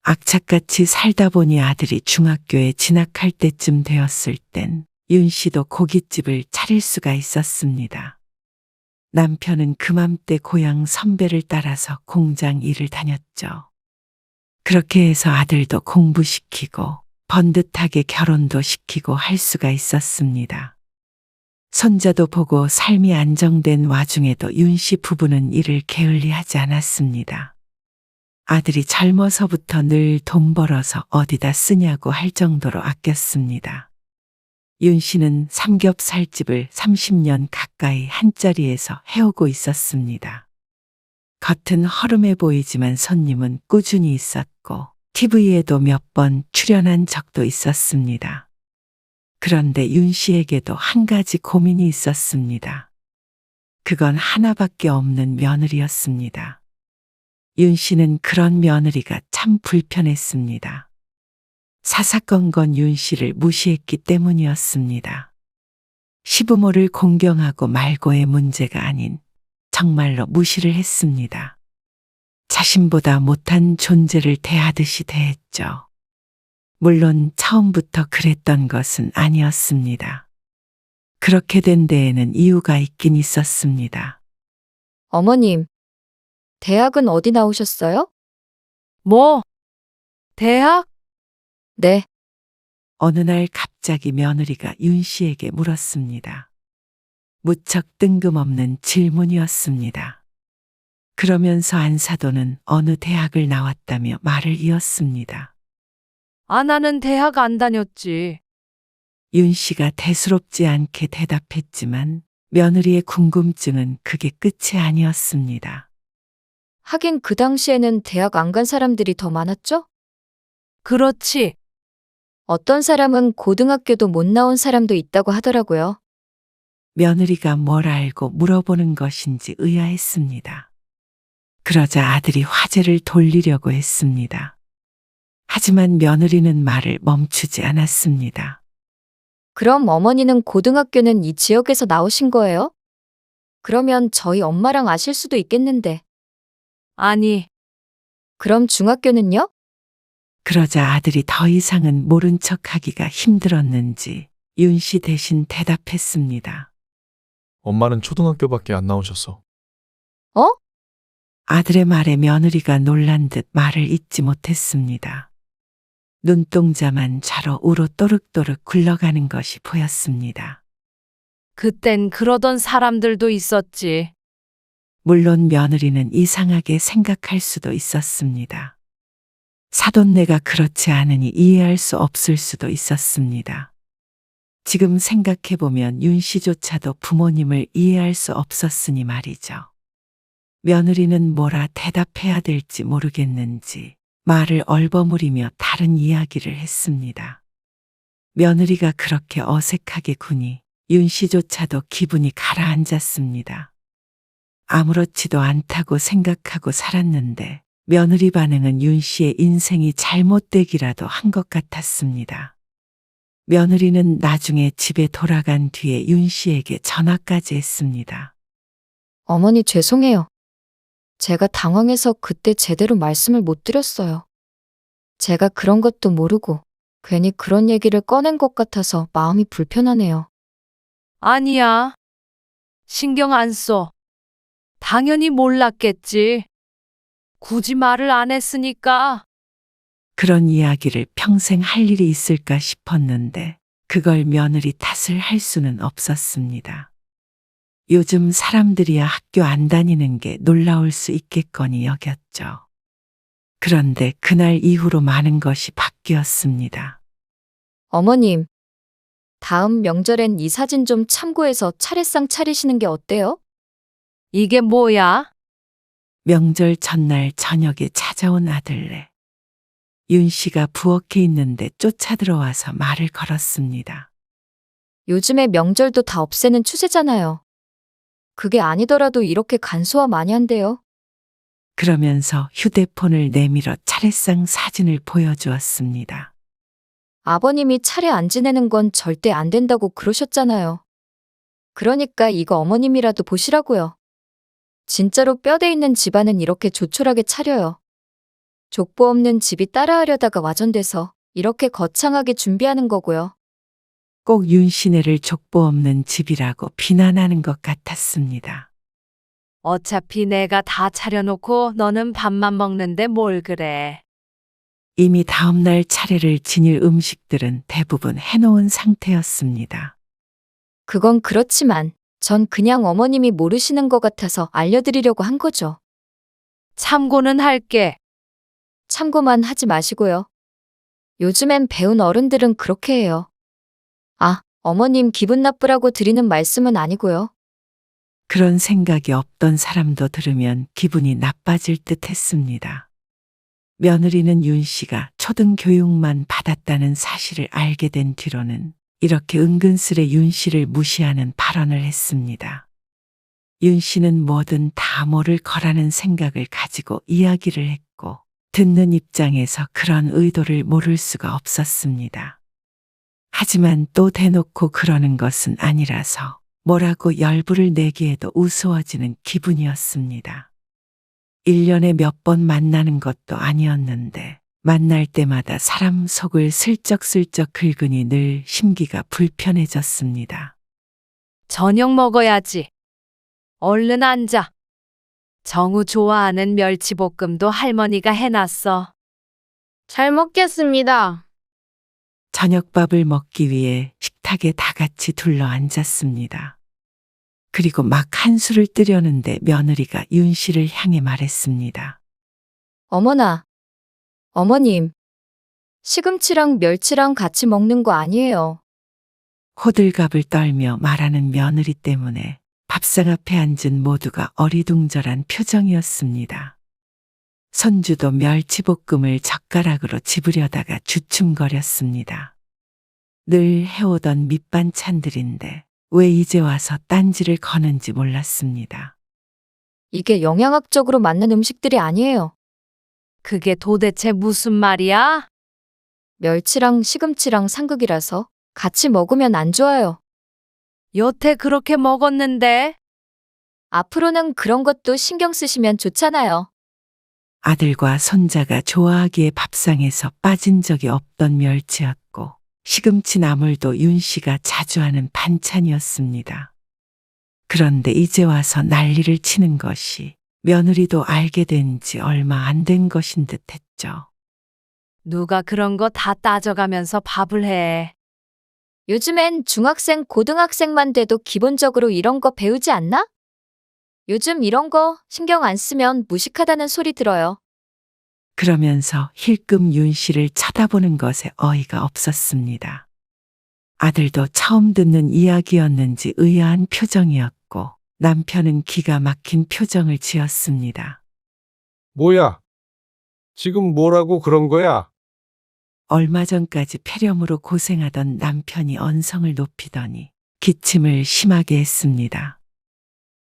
악착같이 살다 보니 아들이 중학교에 진학할 때쯤 되었을 땐 윤 씨도 고깃집을 차릴 수가 있었습니다. 남편은 그맘때 고향 선배를 따라서 공장 일을 다녔죠. 그렇게 해서 아들도 공부시키고 번듯하게 결혼도 시키고 할 수가 있었습니다. 손자도 보고 삶이 안정된 와중에도 윤 씨 부부는 일을 게을리하지 않았습니다. 아들이 젊어서부터 늘 돈 벌어서 어디다 쓰냐고 할 정도로 아꼈습니다. 윤 씨는 삼겹살집을 30년 가까이 한자리에서 해오고 있었습니다. 겉은 허름해 보이지만 손님은 꾸준히 있었고 TV에도 몇 번 출연한 적도 있었습니다. 그런데 윤 씨에게도 한 가지 고민이 있었습니다. 그건 하나밖에 없는 며느리였습니다. 윤 씨는 그런 며느리가 참 불편했습니다. 사사건건 윤 씨를 무시했기 때문이었습니다. 시부모를 공경하고 말고의 문제가 아닌 정말로 무시를 했습니다. 자신보다 못한 존재를 대하듯이 대했죠. 물론 처음부터 그랬던 것은 아니었습니다. 그렇게 된 데에는 이유가 있긴 있었습니다. 어머님, 대학은 어디 나오셨어요? 뭐? 대학? 네, 어느 날 갑자기 며느리가 윤 씨에게 물었습니다. 무척 뜬금없는 질문이었습니다. 그러면서 안사도는 어느 대학을 나왔다며 말을 이었습니다. 아, 나는 대학 안 다녔지. 윤 씨가 대수롭지 않게 대답했지만 며느리의 궁금증은 그게 끝이 아니었습니다. 하긴 그 당시에는 대학 안 간 사람들이 더 많았죠? 그렇지. 어떤 사람은 고등학교도 못 나온 사람도 있다고 하더라고요. 며느리가 뭘 알고 물어보는 것인지 의아했습니다. 그러자 아들이 화제를 돌리려고 했습니다. 하지만 며느리는 말을 멈추지 않았습니다. 그럼 어머니는 고등학교는 이 지역에서 나오신 거예요? 그러면 저희 엄마랑 아실 수도 있겠는데. 아니, 그럼 중학교는요? 그러자 아들이 더 이상은 모른 척하기가 힘들었는지 윤 씨 대신 대답했습니다. 엄마는 초등학교밖에 안 나오셨어. 어? 아들의 말에 며느리가 놀란 듯 말을 잇지 못했습니다. 눈동자만 좌로 우로 또륵또륵 굴러가는 것이 보였습니다. 그땐 그러던 사람들도 있었지. 물론 며느리는 이상하게 생각할 수도 있었습니다. 사돈네가 그렇지 않으니 이해할 수 없을 수도 있었습니다. 지금 생각해보면 윤 씨조차도 부모님을 이해할 수 없었으니 말이죠. 며느리는 뭐라 대답해야 될지 모르겠는지 말을 얼버무리며 다른 이야기를 했습니다. 며느리가 그렇게 어색하게 구니 윤 씨조차도 기분이 가라앉았습니다. 아무렇지도 않다고 생각하고 살았는데 며느리 반응은 윤 씨의 인생이 잘못되기라도 한 것 같았습니다. 며느리는 나중에 집에 돌아간 뒤에 윤 씨에게 전화까지 했습니다. 어머니 죄송해요. 제가 당황해서 그때 제대로 말씀을 못 드렸어요. 제가 그런 것도 모르고 괜히 그런 얘기를 꺼낸 것 같아서 마음이 불편하네요. 아니야. 신경 안 써. 당연히 몰랐겠지. 굳이 말을 안 했으니까. 그런 이야기를 평생 할 일이 있을까 싶었는데 그걸 며느리 탓을 할 수는 없었습니다. 요즘 사람들이야 학교 안 다니는 게 놀라울 수 있겠거니 여겼죠. 그런데 그날 이후로 많은 것이 바뀌었습니다. 어머님, 다음 명절엔 이 사진 좀 참고해서 차례상 차리시는 게 어때요? 이게 뭐야? 명절 전날 저녁에 찾아온 아들네. 윤 씨가 부엌에 있는데 쫓아들어와서 말을 걸었습니다. 요즘에 명절도 다 없애는 추세잖아요. 그게 아니더라도 이렇게 간소화 많이 한대요. 그러면서 휴대폰을 내밀어 차례상 사진을 보여주었습니다. 아버님이 차례 안 지내는 건 절대 안 된다고 그러셨잖아요. 그러니까 이거 어머님이라도 보시라고요. 진짜로 뼈대 있는 집안은 이렇게 조촐하게 차려요. 족보 없는 집이 따라하려다가 와전돼서 이렇게 거창하게 준비하는 거고요. 꼭 윤씨네를 족보 없는 집이라고 비난하는 것 같았습니다. 어차피 내가 다 차려놓고 너는 밥만 먹는데 뭘 그래. 이미 다음날 차례를 지닐 음식들은 대부분 해놓은 상태였습니다. 그건 그렇지만 전 그냥 어머님이 모르시는 것 같아서 알려드리려고 한 거죠. 참고는 할게. 참고만 하지 마시고요. 요즘엔 배운 어른들은 그렇게 해요. 아, 어머님 기분 나쁘라고 드리는 말씀은 아니고요. 그런 생각이 없던 사람도 들으면 기분이 나빠질 듯 했습니다. 며느리는 윤 씨가 초등교육만 받았다는 사실을 알게 된 뒤로는 이렇게 은근슬에 윤 씨를 무시하는 발언을 했습니다. 윤 씨는 뭐든 다 모를 거라는 생각을 가지고 이야기를 했고 듣는 입장에서 그런 의도를 모를 수가 없었습니다. 하지만 또 대놓고 그러는 것은 아니라서 뭐라고 열불을 내기에도 우스워지는 기분이었습니다. 1년에 몇 번 만나는 것도 아니었는데 만날 때마다 사람 속을 슬쩍슬쩍 긁으니 늘 심기가 불편해졌습니다. 저녁 먹어야지. 얼른 앉아. 정우 좋아하는 멸치볶음도 할머니가 해놨어. 잘 먹겠습니다. 저녁밥을 먹기 위해 식탁에 다 같이 둘러 앉았습니다. 그리고 막 한술을 뜨려는데 며느리가 윤 씨를 향해 말했습니다. 어머나, 어머님, 시금치랑 멸치랑 같이 먹는 거 아니에요. 호들갑을 떨며 말하는 며느리 때문에 밥상 앞에 앉은 모두가 어리둥절한 표정이었습니다. 손주도 멸치볶음을 젓가락으로 집으려다가 주춤거렸습니다. 늘 해오던 밑반찬들인데 왜 이제 와서 딴지를 거는지 몰랐습니다. 이게 영양학적으로 맞는 음식들이 아니에요. 그게 도대체 무슨 말이야? 멸치랑 시금치랑 상극이라서 같이 먹으면 안 좋아요. 여태 그렇게 먹었는데 앞으로는 그런 것도 신경 쓰시면 좋잖아요. 아들과 손자가 좋아하기에 밥상에서 빠진 적이 없던 멸치였고 시금치 나물도 윤 씨가 자주 하는 반찬이었습니다. 그런데 이제 와서 난리를 치는 것이 며느리도 알게 된 지 얼마 안 된 것인 듯 했죠. 누가 그런 거 다 따져가면서 밥을 해. 요즘엔 중학생, 고등학생만 돼도 기본적으로 이런 거 배우지 않나? 요즘 이런 거 신경 안 쓰면 무식하다는 소리 들어요. 그러면서 힐끔 윤 씨를 쳐다보는 것에 어이가 없었습니다. 아들도 처음 듣는 이야기였는지 의아한 표정이었고 남편은 기가 막힌 표정을 지었습니다. 뭐야? 지금 뭐라고 그런 거야? 얼마 전까지 폐렴으로 고생하던 남편이 언성을 높이더니 기침을 심하게 했습니다.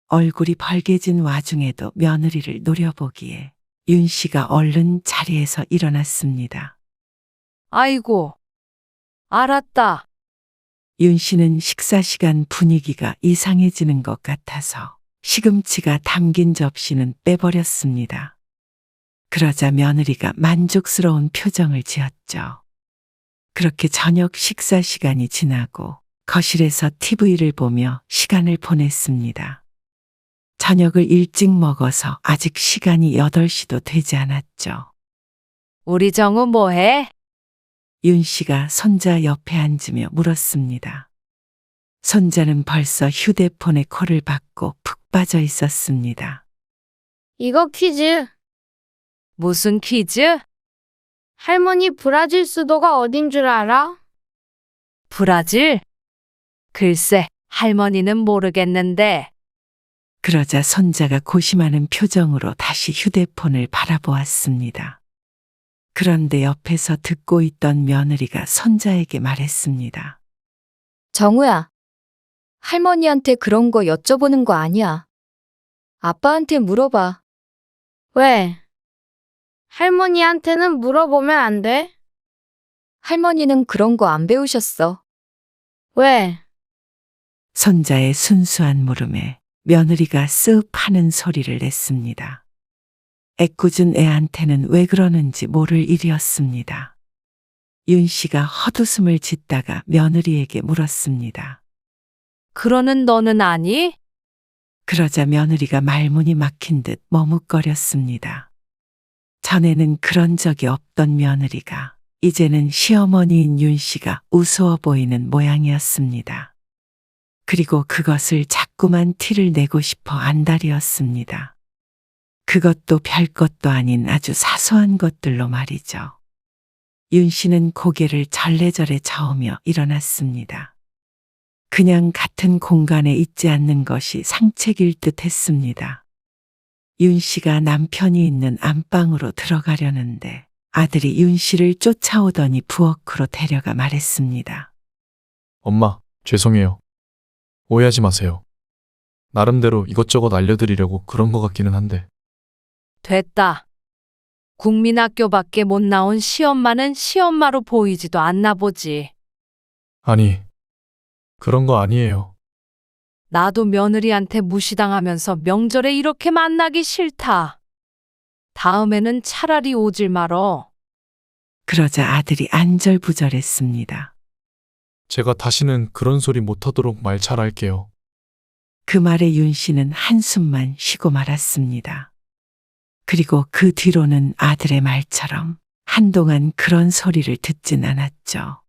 얼굴이 벌개진 와중에도 며느리를 노려보기에 윤 씨가 얼른 자리에서 일어났습니다. 아이고, 알았다. 윤 씨는 식사 시간 분위기가 이상해지는 것 같아서 시금치가 담긴 접시는 빼버렸습니다. 그러자 며느리가 만족스러운 표정을 지었죠. 그렇게 저녁 식사 시간이 지나고 거실에서 TV를 보며 시간을 보냈습니다. 저녁을 일찍 먹어서 아직 시간이 8시도 되지 않았죠. 우리 정우 뭐해? 윤 씨가 손자 옆에 앉으며 물었습니다. 손자는 벌써 휴대폰에 코를 박고 푹 빠져 있었습니다. 이거 퀴즈. 무슨 퀴즈? 할머니 브라질 수도가 어딘 줄 알아? 브라질? 글쎄, 할머니는 모르겠는데. 그러자 손자가 고심하는 표정으로 다시 휴대폰을 바라보았습니다. 그런데 옆에서 듣고 있던 며느리가 손자에게 말했습니다. 정우야, 할머니한테 그런 거 여쭤보는 거 아니야. 아빠한테 물어봐. 왜? 할머니한테는 물어보면 안 돼? 할머니는 그런 거 안 배우셨어. 왜? 손자의 순수한 물음에 며느리가 쓱 하는 소리를 냈습니다. 애꿎은 애한테는 왜 그러는지 모를 일이었습니다. 윤 씨가 헛웃음을 짓다가 며느리에게 물었습니다. 그러는 너는 아니? 그러자 며느리가 말문이 막힌 듯 머뭇거렸습니다. 전에는 그런 적이 없던 며느리가 이제는 시어머니인 윤 씨가 우스워 보이는 모양이었습니다. 그리고 그것을 자꾸만 티를 내고 싶어 안달이었습니다. 그것도 별것도 아닌 아주 사소한 것들로 말이죠. 윤 씨는 고개를 절레절레 저으며 일어났습니다. 그냥 같은 공간에 있지 않는 것이 상책일 듯 했습니다. 윤 씨가 남편이 있는 안방으로 들어가려는데 아들이 윤 씨를 쫓아오더니 부엌으로 데려가 말했습니다. 엄마, 죄송해요. 오해하지 마세요. 나름대로 이것저것 알려드리려고 그런 것 같기는 한데. 됐다. 국민학교밖에 못 나온 시엄마는 시엄마로 보이지도 않나 보지. 아니, 그런 거 아니에요. 나도 며느리한테 무시당하면서 명절에 이렇게 만나기 싫다. 다음에는 차라리 오질 말어. 그러자 아들이 안절부절했습니다. 제가 다시는 그런 소리 못하도록 말 잘할게요. 그 말에 윤 씨는 한숨만 쉬고 말았습니다. 그리고 그 뒤로는 아들의 말처럼 한동안 그런 소리를 듣진 않았죠.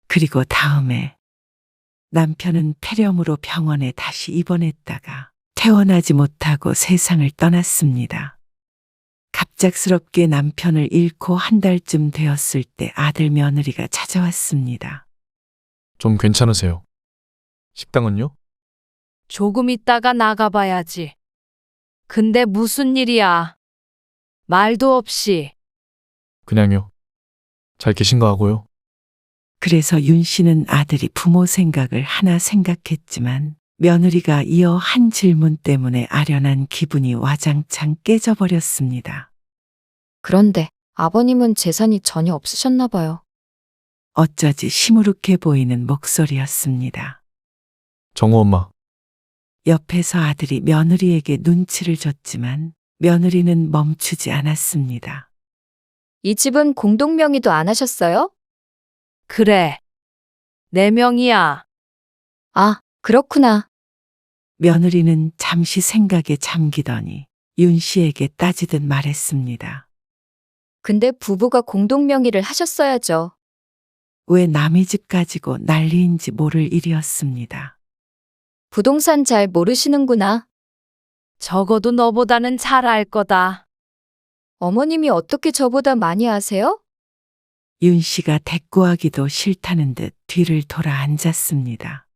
그리고 다음에 남편은 폐렴으로 병원에 다시 입원했다가 퇴원하지 못하고 세상을 떠났습니다. 갑작스럽게 남편을 잃고 한 달쯤 되었을 때 아들 며느리가 찾아왔습니다. 좀 괜찮으세요? 식당은요? 조금 있다가 나가봐야지. 근데 무슨 일이야? 말도 없이. 그냥요. 잘 계신가 하고요. 그래서 윤 씨는 아들이 부모 생각을 하나 생각했지만 며느리가 이어 한 질문 때문에 아련한 기분이 와장창 깨져버렸습니다. 그런데 아버님은 재산이 전혀 없으셨나 봐요. 어쩌지 시무룩해 보이는 목소리였습니다. 정우 엄마, 옆에서 아들이 며느리에게 눈치를 줬지만 며느리는 멈추지 않았습니다. 이 집은 공동명의도 안 하셨어요? 그래. 내 명이야. 아, 그렇구나. 며느리는 잠시 생각에 잠기더니 윤 씨에게 따지듯 말했습니다. 근데 부부가 공동명의를 하셨어야죠. 왜 남의 집 가지고 난리인지 모를 일이었습니다. 부동산 잘 모르시는구나. 적어도 너보다는 잘 알 거다. 어머님이 어떻게 저보다 많이 아세요? 윤 씨가 대꾸하기도 싫다는 듯 뒤를 돌아 앉았습니다.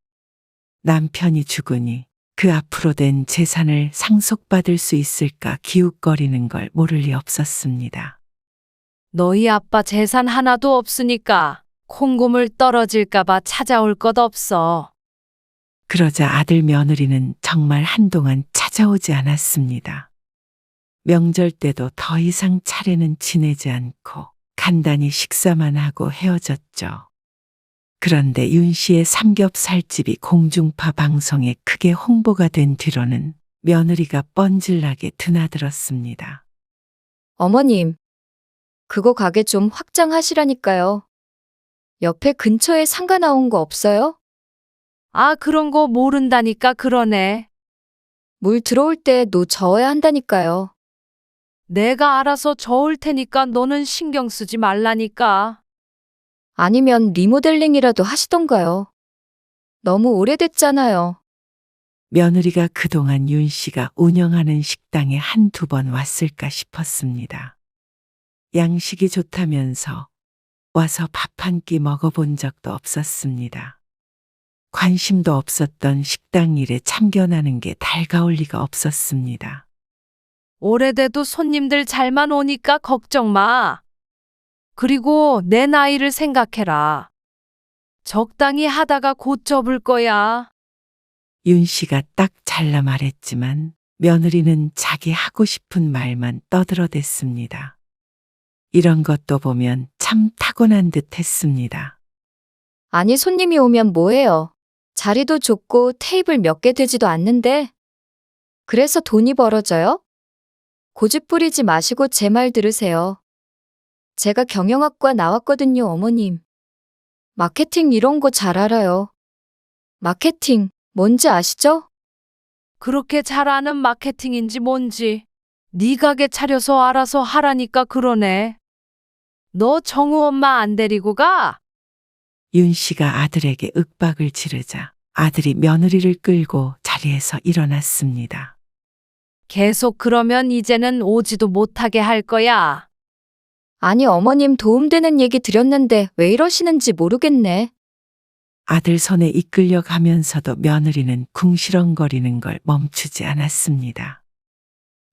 남편이 죽으니 그 앞으로 된 재산을 상속받을 수 있을까 기웃거리는 걸 모를 리 없었습니다. 너희 아빠 재산 하나도 없으니까 콩고물 떨어질까봐 찾아올 것 없어. 그러자 아들 며느리는 정말 한동안 찾아오지 않았습니다. 명절 때도 더 이상 차례는 지내지 않고 간단히 식사만 하고 헤어졌죠. 그런데 윤 씨의 삼겹살집이 공중파 방송에 크게 홍보가 된 뒤로는 며느리가 뻔질나게 드나들었습니다. 어머님, 그거 가게 좀 확장하시라니까요. 옆에 근처에 상가 나온 거 없어요? 아, 그런 거 모른다니까 그러네. 물 들어올 때 노 저어야 한다니까요. 내가 알아서 저을 테니까 너는 신경 쓰지 말라니까. 아니면 리모델링이라도 하시던가요. 너무 오래됐잖아요. 며느리가 그동안 윤 씨가 운영하는 식당에 한두 번 왔을까 싶었습니다. 양식이 좋다면서 와서 밥 한 끼 먹어본 적도 없었습니다. 관심도 없었던 식당 일에 참견하는 게 달가울 리가 없었습니다. 오래돼도 손님들 잘만 오니까 걱정 마. 그리고 내 나이를 생각해라. 적당히 하다가 곧 접을 거야. 윤 씨가 딱 잘라 말했지만 며느리는 자기 하고 싶은 말만 떠들어댔습니다. 이런 것도 보면 참 타고난 듯 했습니다. 아니, 손님이 오면 뭐해요? 자리도 좁고 테이블 몇 개 되지도 않는데. 그래서 돈이 벌어져요? 고집 부리지 마시고 제 말 들으세요. 제가 경영학과 나왔거든요, 어머님. 마케팅 이런 거 잘 알아요. 마케팅, 뭔지 아시죠? 그렇게 잘 아는 마케팅인지 뭔지. 네 가게 차려서 알아서 하라니까 그러네. 너 정우 엄마 안 데리고 가? 윤 씨가 아들에게 윽박을 지르자 아들이 며느리를 끌고 자리에서 일어났습니다. 계속 그러면 이제는 오지도 못하게 할 거야. 아니, 어머님 도움되는 얘기 드렸는데 왜 이러시는지 모르겠네. 아들 손에 이끌려 가면서도 며느리는 궁시렁거리는 걸 멈추지 않았습니다.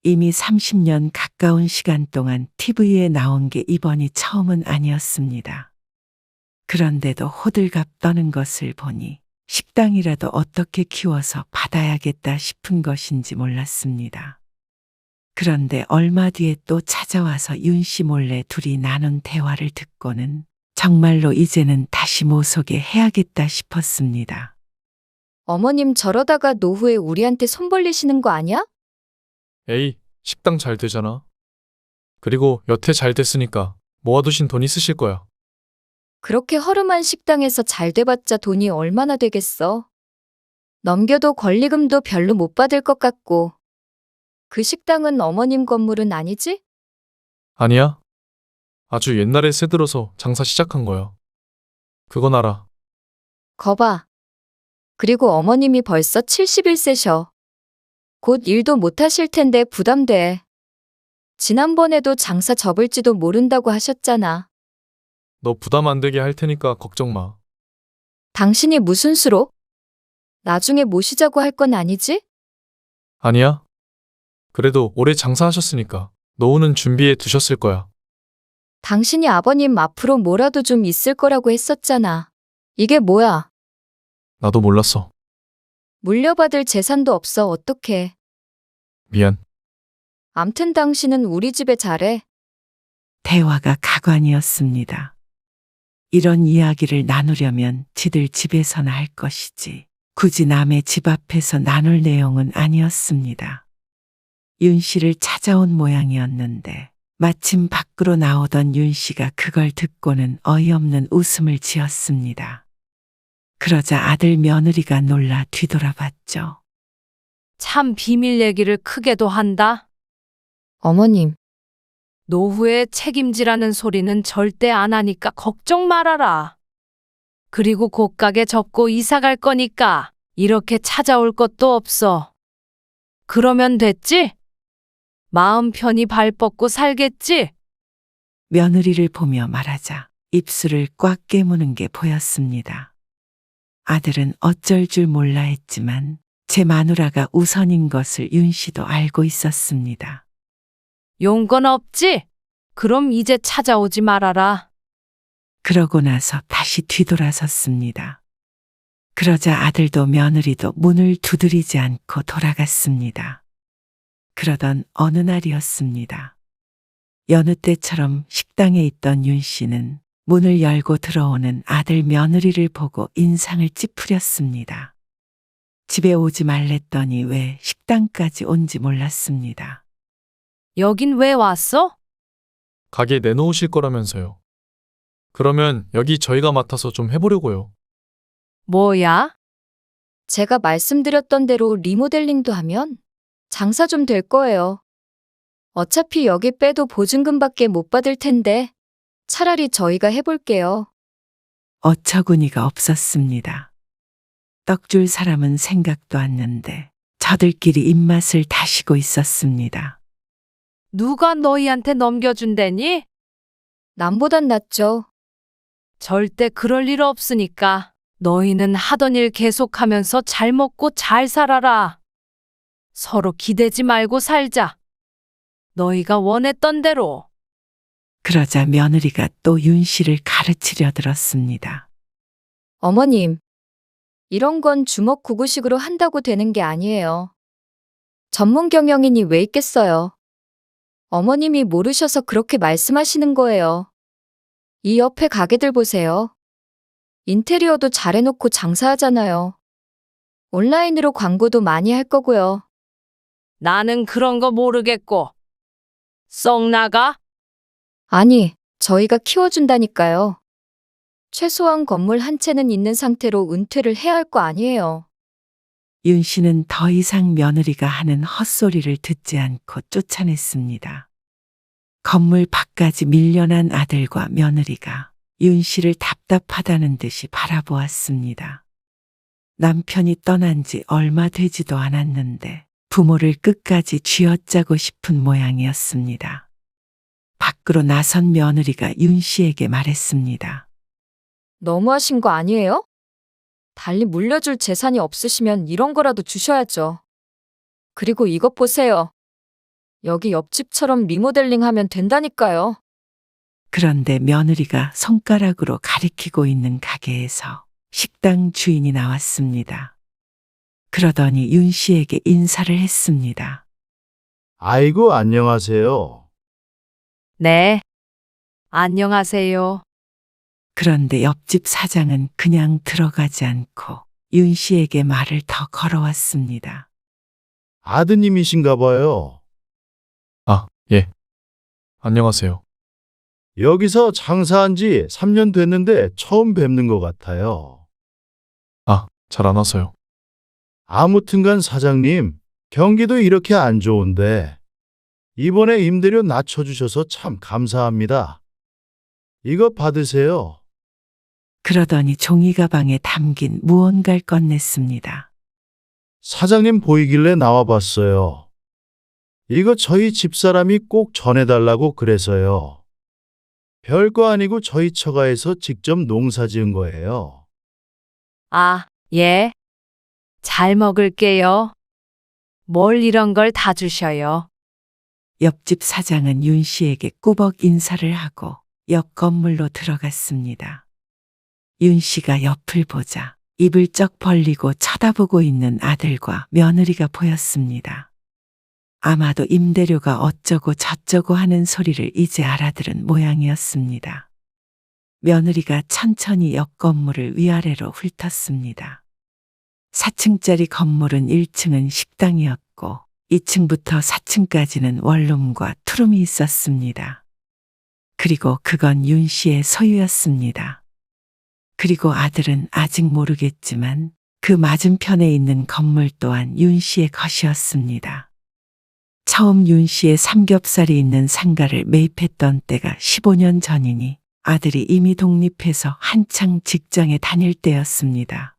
이미 30년 가까운 시간 동안 TV에 나온 게 이번이 처음은 아니었습니다. 그런데도 호들갑 떠는 것을 보니 식당이라도 어떻게 키워서 받아야겠다 싶은 것인지 몰랐습니다. 그런데 얼마 뒤에 또 찾아와서 윤 씨 몰래 둘이 나눈 대화를 듣고는 정말로 이제는 다시 모속에 해야겠다 싶었습니다. 어머님 저러다가 노후에 우리한테 손 벌리시는 거 아니야? 에이, 식당 잘 되잖아. 그리고 여태 잘 됐으니까 모아두신 돈 있으실 거야. 그렇게 허름한 식당에서 잘 돼봤자 돈이 얼마나 되겠어. 넘겨도 권리금도 별로 못 받을 것 같고. 그 식당은 어머님 건물은 아니지? 아니야. 아주 옛날에 새 들어서 장사 시작한 거야. 그건 알아. 거봐. 그리고 어머님이 벌써 71세셔. 곧 일도 못 하실 텐데 부담돼. 지난번에도 장사 접을지도 모른다고 하셨잖아. 너 부담 안 되게 할 테니까 걱정 마. 당신이 무슨 수로? 나중에 모시자고 할 건 아니지? 아니야. 그래도 오래 장사하셨으니까 노후는 준비해 두셨을 거야. 당신이 아버님 앞으로 뭐라도 좀 있을 거라고 했었잖아. 이게 뭐야? 나도 몰랐어. 물려받을 재산도 없어 어떡해. 미안. 암튼 당신은 우리 집에 잘해. 대화가 가관이었습니다. 이런 이야기를 나누려면 지들 집에서나 할 것이지 굳이 남의 집 앞에서 나눌 내용은 아니었습니다. 윤 씨를 찾아온 모양이었는데 마침 밖으로 나오던 윤 씨가 그걸 듣고는 어이없는 웃음을 지었습니다. 그러자 아들 며느리가 놀라 뒤돌아봤죠. 참 비밀 얘기를 크게도 한다. 어머님, 노후에 책임지라는 소리는 절대 안 하니까 걱정 말아라. 그리고 곡가게 접고 이사 갈 거니까 이렇게 찾아올 것도 없어. 그러면 됐지? 마음 편히 발 뻗고 살겠지? 며느리를 보며 말하자 입술을 꽉 깨무는 게 보였습니다. 아들은 어쩔 줄 몰라 했지만 제 마누라가 우선인 것을 윤 씨도 알고 있었습니다. 용건 없지? 그럼 이제 찾아오지 말아라. 그러고 나서 다시 뒤돌아섰습니다. 그러자 아들도 며느리도 문을 두드리지 않고 돌아갔습니다. 그러던 어느 날이었습니다. 여느 때처럼 식당에 있던 윤 씨는 문을 열고 들어오는 아들 며느리를 보고 인상을 찌푸렸습니다. 집에 오지 말랬더니 왜 식당까지 온지 몰랐습니다. 여긴 왜 왔어? 가게 내놓으실 거라면서요. 그러면 여기 저희가 맡아서 좀 해보려고요. 뭐야? 제가 말씀드렸던 대로 리모델링도 하면 장사 좀 될 거예요. 어차피 여기 빼도 보증금밖에 못 받을 텐데 차라리 저희가 해볼게요. 어처구니가 없었습니다. 떡 줄 사람은 생각도 않는데 저들끼리 입맛을 다시고 있었습니다. 누가 너희한테 넘겨준다니? 남보단 낫죠. 절대 그럴 일 없으니까 너희는 하던 일 계속하면서 잘 먹고 잘 살아라. 서로 기대지 말고 살자. 너희가 원했던 대로. 그러자 며느리가 또 윤 씨를 가르치려 들었습니다. 어머님, 이런 건 주먹구구식으로 한다고 되는 게 아니에요. 전문 경영인이 왜 있겠어요? 어머님이 모르셔서 그렇게 말씀하시는 거예요. 이 옆에 가게들 보세요. 인테리어도 잘해놓고 장사하잖아요. 온라인으로 광고도 많이 할 거고요. 나는 그런 거 모르겠고. 썩 나가? 아니, 저희가 키워준다니까요. 최소한 건물 한 채는 있는 상태로 은퇴를 해야 할 거 아니에요. 윤 씨는 더 이상 며느리가 하는 헛소리를 듣지 않고 쫓아냈습니다. 건물 밖까지 밀려난 아들과 며느리가 윤 씨를 답답하다는 듯이 바라보았습니다. 남편이 떠난 지 얼마 되지도 않았는데 부모를 끝까지 쥐어짜고 싶은 모양이었습니다. 밖으로 나선 며느리가 윤 씨에게 말했습니다. 너무하신 거 아니에요? 달리 물려줄 재산이 없으시면 이런 거라도 주셔야죠. 그리고 이것 보세요. 여기 옆집처럼 리모델링 하면 된다니까요. 그런데 며느리가 손가락으로 가리키고 있는 가게에서 식당 주인이 나왔습니다. 그러더니 윤 씨에게 인사를 했습니다. 아이고, 안녕하세요. 네. 안녕하세요. 그런데 옆집 사장은 그냥 들어가지 않고 윤 씨에게 말을 더 걸어왔습니다. 아드님이신가 봐요. 아, 예. 안녕하세요. 여기서 장사한 지 3년 됐는데 처음 뵙는 것 같아요. 아, 잘 안 와서요. 아무튼간 사장님, 경기도 이렇게 안 좋은데 이번에 임대료 낮춰주셔서 참 감사합니다. 이거 받으세요. 그러더니 종이 가방에 담긴 무언가를 꺼냈습니다. 사장님 보이길래 나와봤어요. 이거 저희 집사람이 꼭 전해달라고 그래서요. 별거 아니고 저희 처가에서 직접 농사 지은 거예요. 아, 예. 잘 먹을게요. 뭘 이런 걸 다 주셔요. 옆집 사장은 윤 씨에게 꾸벅 인사를 하고 옆 건물로 들어갔습니다. 윤 씨가 옆을 보자 입을 쩍 벌리고 쳐다보고 있는 아들과 며느리가 보였습니다. 아마도 임대료가 어쩌고 저쩌고 하는 소리를 이제 알아들은 모양이었습니다. 며느리가 천천히 옆 건물을 위아래로 훑었습니다. 4층짜리 건물은 1층은 식당이었고 2층부터 4층까지는 원룸과 투룸이 있었습니다. 그리고 그건 윤 씨의 소유였습니다. 그리고 아들은 아직 모르겠지만 그 맞은편에 있는 건물 또한 윤 씨의 것이었습니다. 처음 윤 씨의 삼겹살이 있는 상가를 매입했던 때가 15년 전이니 아들이 이미 독립해서 한창 직장에 다닐 때였습니다.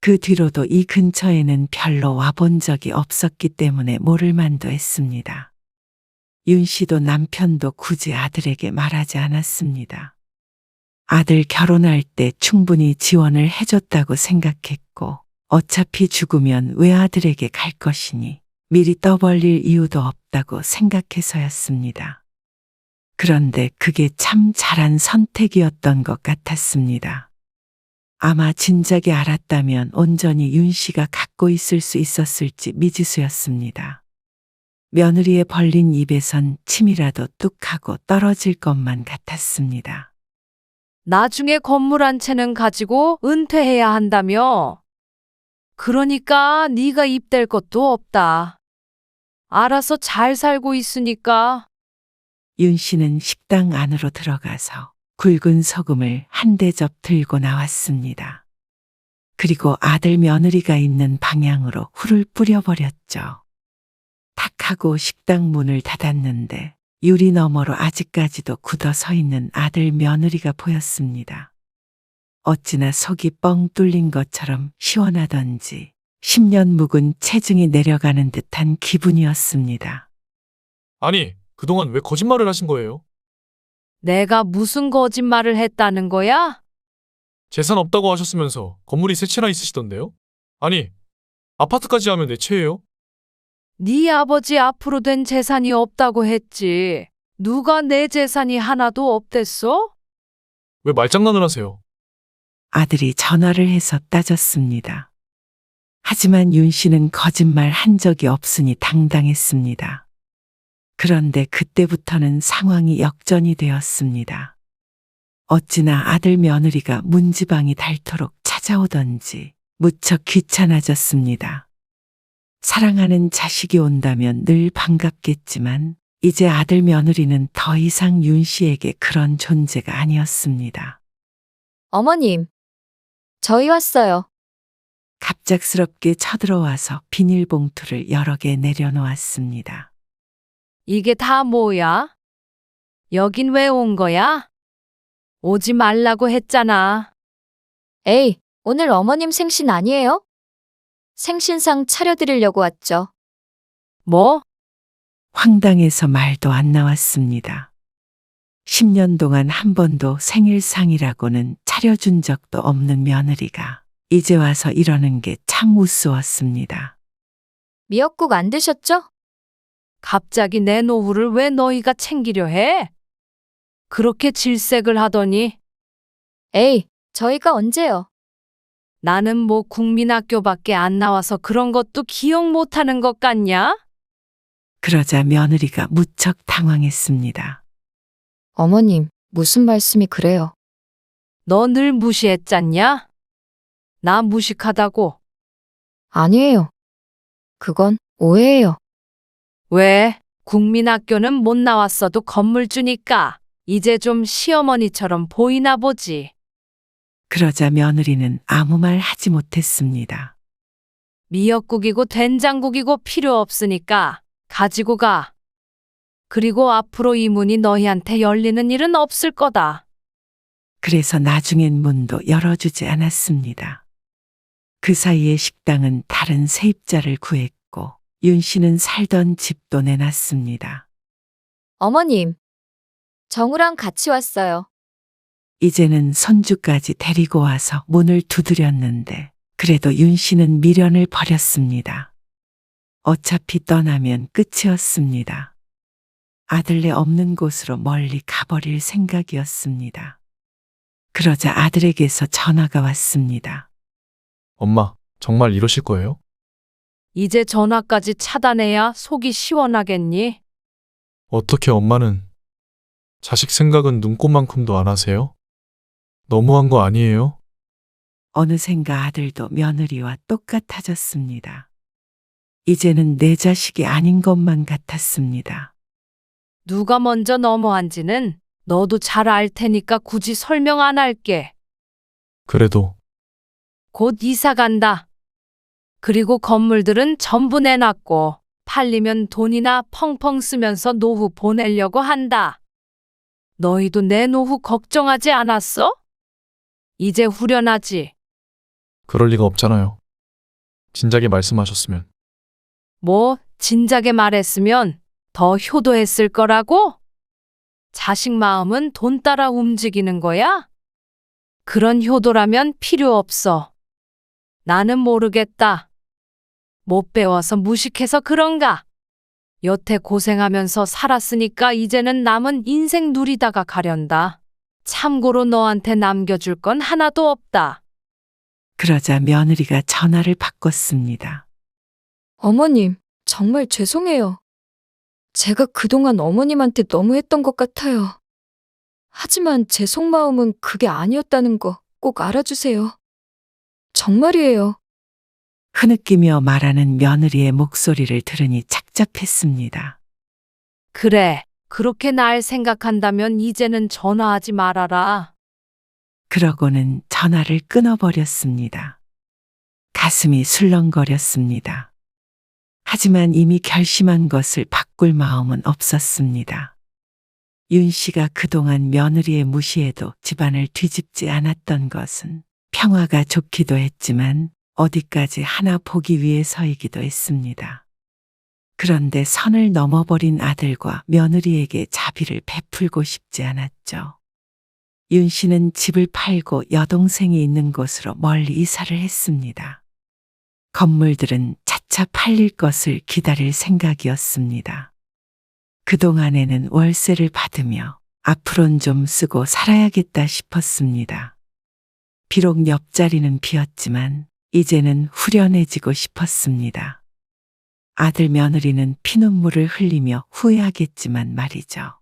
그 뒤로도 이 근처에는 별로 와본 적이 없었기 때문에 모를 만도 했습니다. 윤 씨도 남편도 굳이 아들에게 말하지 않았습니다. 아들 결혼할 때 충분히 지원을 해줬다고 생각했고 어차피 죽으면 외아들에게 갈 것이니 미리 떠벌릴 이유도 없다고 생각해서였습니다. 그런데 그게 참 잘한 선택이었던 것 같았습니다. 아마 진작에 알았다면 온전히 윤 씨가 갖고 있을 수 있었을지 미지수였습니다. 며느리의 벌린 입에선 침이라도 뚝 하고 떨어질 것만 같았습니다. 나중에 건물 한 채는 가지고 은퇴해야 한다며. 그러니까 네가 입댈 것도 없다. 알아서 잘 살고 있으니까. 윤 씨는 식당 안으로 들어가서 굵은 소금을 한 대접 들고 나왔습니다. 그리고 아들 며느리가 있는 방향으로 훌을 뿌려버렸죠. 탁 하고 식당 문을 닫았는데 유리 너머로 아직까지도 굳어 서 있는 아들 며느리가 보였습니다. 어찌나 속이 뻥 뚫린 것처럼 시원하던지 10년 묵은 체중이 내려가는 듯한 기분이었습니다. 아니, 그동안 왜 거짓말을 하신 거예요? 내가 무슨 거짓말을 했다는 거야? 재산 없다고 하셨으면서 건물이 세 채나 있으시던데요? 아니, 아파트까지 하면 네 채예요? 네 아버지 앞으로 된 재산이 없다고 했지. 누가 내 재산이 하나도 없댔어? 왜 말장난을 하세요? 아들이 전화를 해서 따졌습니다. 하지만 윤 씨는 거짓말 한 적이 없으니 당당했습니다. 그런데 그때부터는 상황이 역전이 되었습니다. 어찌나 아들 며느리가 문지방이 닳도록 찾아오던지 무척 귀찮아졌습니다. 사랑하는 자식이 온다면 늘 반갑겠지만 이제 아들 며느리는 더 이상 윤 씨에게 그런 존재가 아니었습니다. 어머님, 저희 왔어요. 갑작스럽게 쳐들어와서 비닐봉투를 여러 개 내려놓았습니다. 이게 다 뭐야? 여긴 왜 온 거야? 오지 말라고 했잖아. 에이, 오늘 어머님 생신 아니에요? 생신상 차려드리려고 왔죠. 뭐? 황당해서 말도 안 나왔습니다. 10년 동안 한 번도 생일상이라고는 차려준 적도 없는 며느리가 이제 와서 이러는 게 참 우스웠습니다. 미역국 안 드셨죠? 갑자기 내 노후를 왜 너희가 챙기려 해? 그렇게 질색을 하더니 에이, 저희가 언제요? 나는 뭐 국민학교밖에 안 나와서 그런 것도 기억 못하는 것 같냐? 그러자 며느리가 무척 당황했습니다. 어머님, 무슨 말씀이 그래요? 너 늘 무시했잖냐? 나 무식하다고. 아니에요. 그건 오해예요. 왜? 국민학교는 못 나왔어도 건물주니까 이제 좀 시어머니처럼 보이나 보지. 그러자 며느리는 아무 말 하지 못했습니다. 미역국이고 된장국이고 필요 없으니까 가지고 가. 그리고 앞으로 이 문이 너희한테 열리는 일은 없을 거다. 그래서 나중엔 문도 열어주지 않았습니다. 그 사이에 식당은 다른 세입자를 구했고 윤 씨는 살던 집도 내놨습니다. 어머님, 정우랑 같이 왔어요. 이제는 손주까지 데리고 와서 문을 두드렸는데 그래도 윤 씨는 미련을 버렸습니다. 어차피 떠나면 끝이었습니다. 아들네 없는 곳으로 멀리 가버릴 생각이었습니다. 그러자 아들에게서 전화가 왔습니다. 엄마, 정말 이러실 거예요? 이제 전화까지 차단해야 속이 시원하겠니? 어떻게 엄마는 자식 생각은 눈꼽만큼도 안 하세요? 너무한 거 아니에요? 어느샌가 아들도 며느리와 똑같아졌습니다. 이제는 내 자식이 아닌 것만 같았습니다. 누가 먼저 너무한지는 너도 잘 알 테니까 굳이 설명 안 할게. 그래도 곧 이사 간다. 그리고 건물들은 전부 내놨고 팔리면 돈이나 펑펑 쓰면서 노후 보내려고 한다. 너희도 내 노후 걱정하지 않았어? 이제 후련하지. 그럴 리가 없잖아요. 진작에 말씀하셨으면. 뭐 진작에 말했으면 더 효도했을 거라고? 자식 마음은 돈 따라 움직이는 거야? 그런 효도라면 필요 없어. 나는 모르겠다. 못 배워서 무식해서 그런가? 여태 고생하면서 살았으니까 이제는 남은 인생 누리다가 가련다. 참고로 너한테 남겨줄 건 하나도 없다. 그러자 며느리가 전화를 바꿨습니다. 어머님, 정말 죄송해요. 제가 그동안 어머님한테 너무했던 것 같아요. 하지만 제 속마음은 그게 아니었다는 거 꼭 알아주세요. 정말이에요. 흐느끼며 말하는 며느리의 목소리를 들으니 착잡했습니다. 그래, 그렇게 날 생각한다면 이제는 전화하지 말아라. 그러고는 전화를 끊어버렸습니다. 가슴이 술렁거렸습니다. 하지만 이미 결심한 것을 바꿀 마음은 없었습니다. 윤 씨가 그동안 며느리의 무시에도 집안을 뒤집지 않았던 것은 평화가 좋기도 했지만 어디까지 하나 보기 위해서이기도 했습니다. 그런데 선을 넘어버린 아들과 며느리에게 자비를 베풀고 싶지 않았죠. 윤 씨는 집을 팔고 여동생이 있는 곳으로 멀리 이사를 했습니다. 건물들은 차차 팔릴 것을 기다릴 생각이었습니다. 그동안에는 월세를 받으며 앞으론 좀 쓰고 살아야겠다 싶었습니다. 비록 옆자리는 비었지만 이제는 후련해지고 싶었습니다. 아들 며느리는 피눈물을 흘리며 후회하겠지만 말이죠.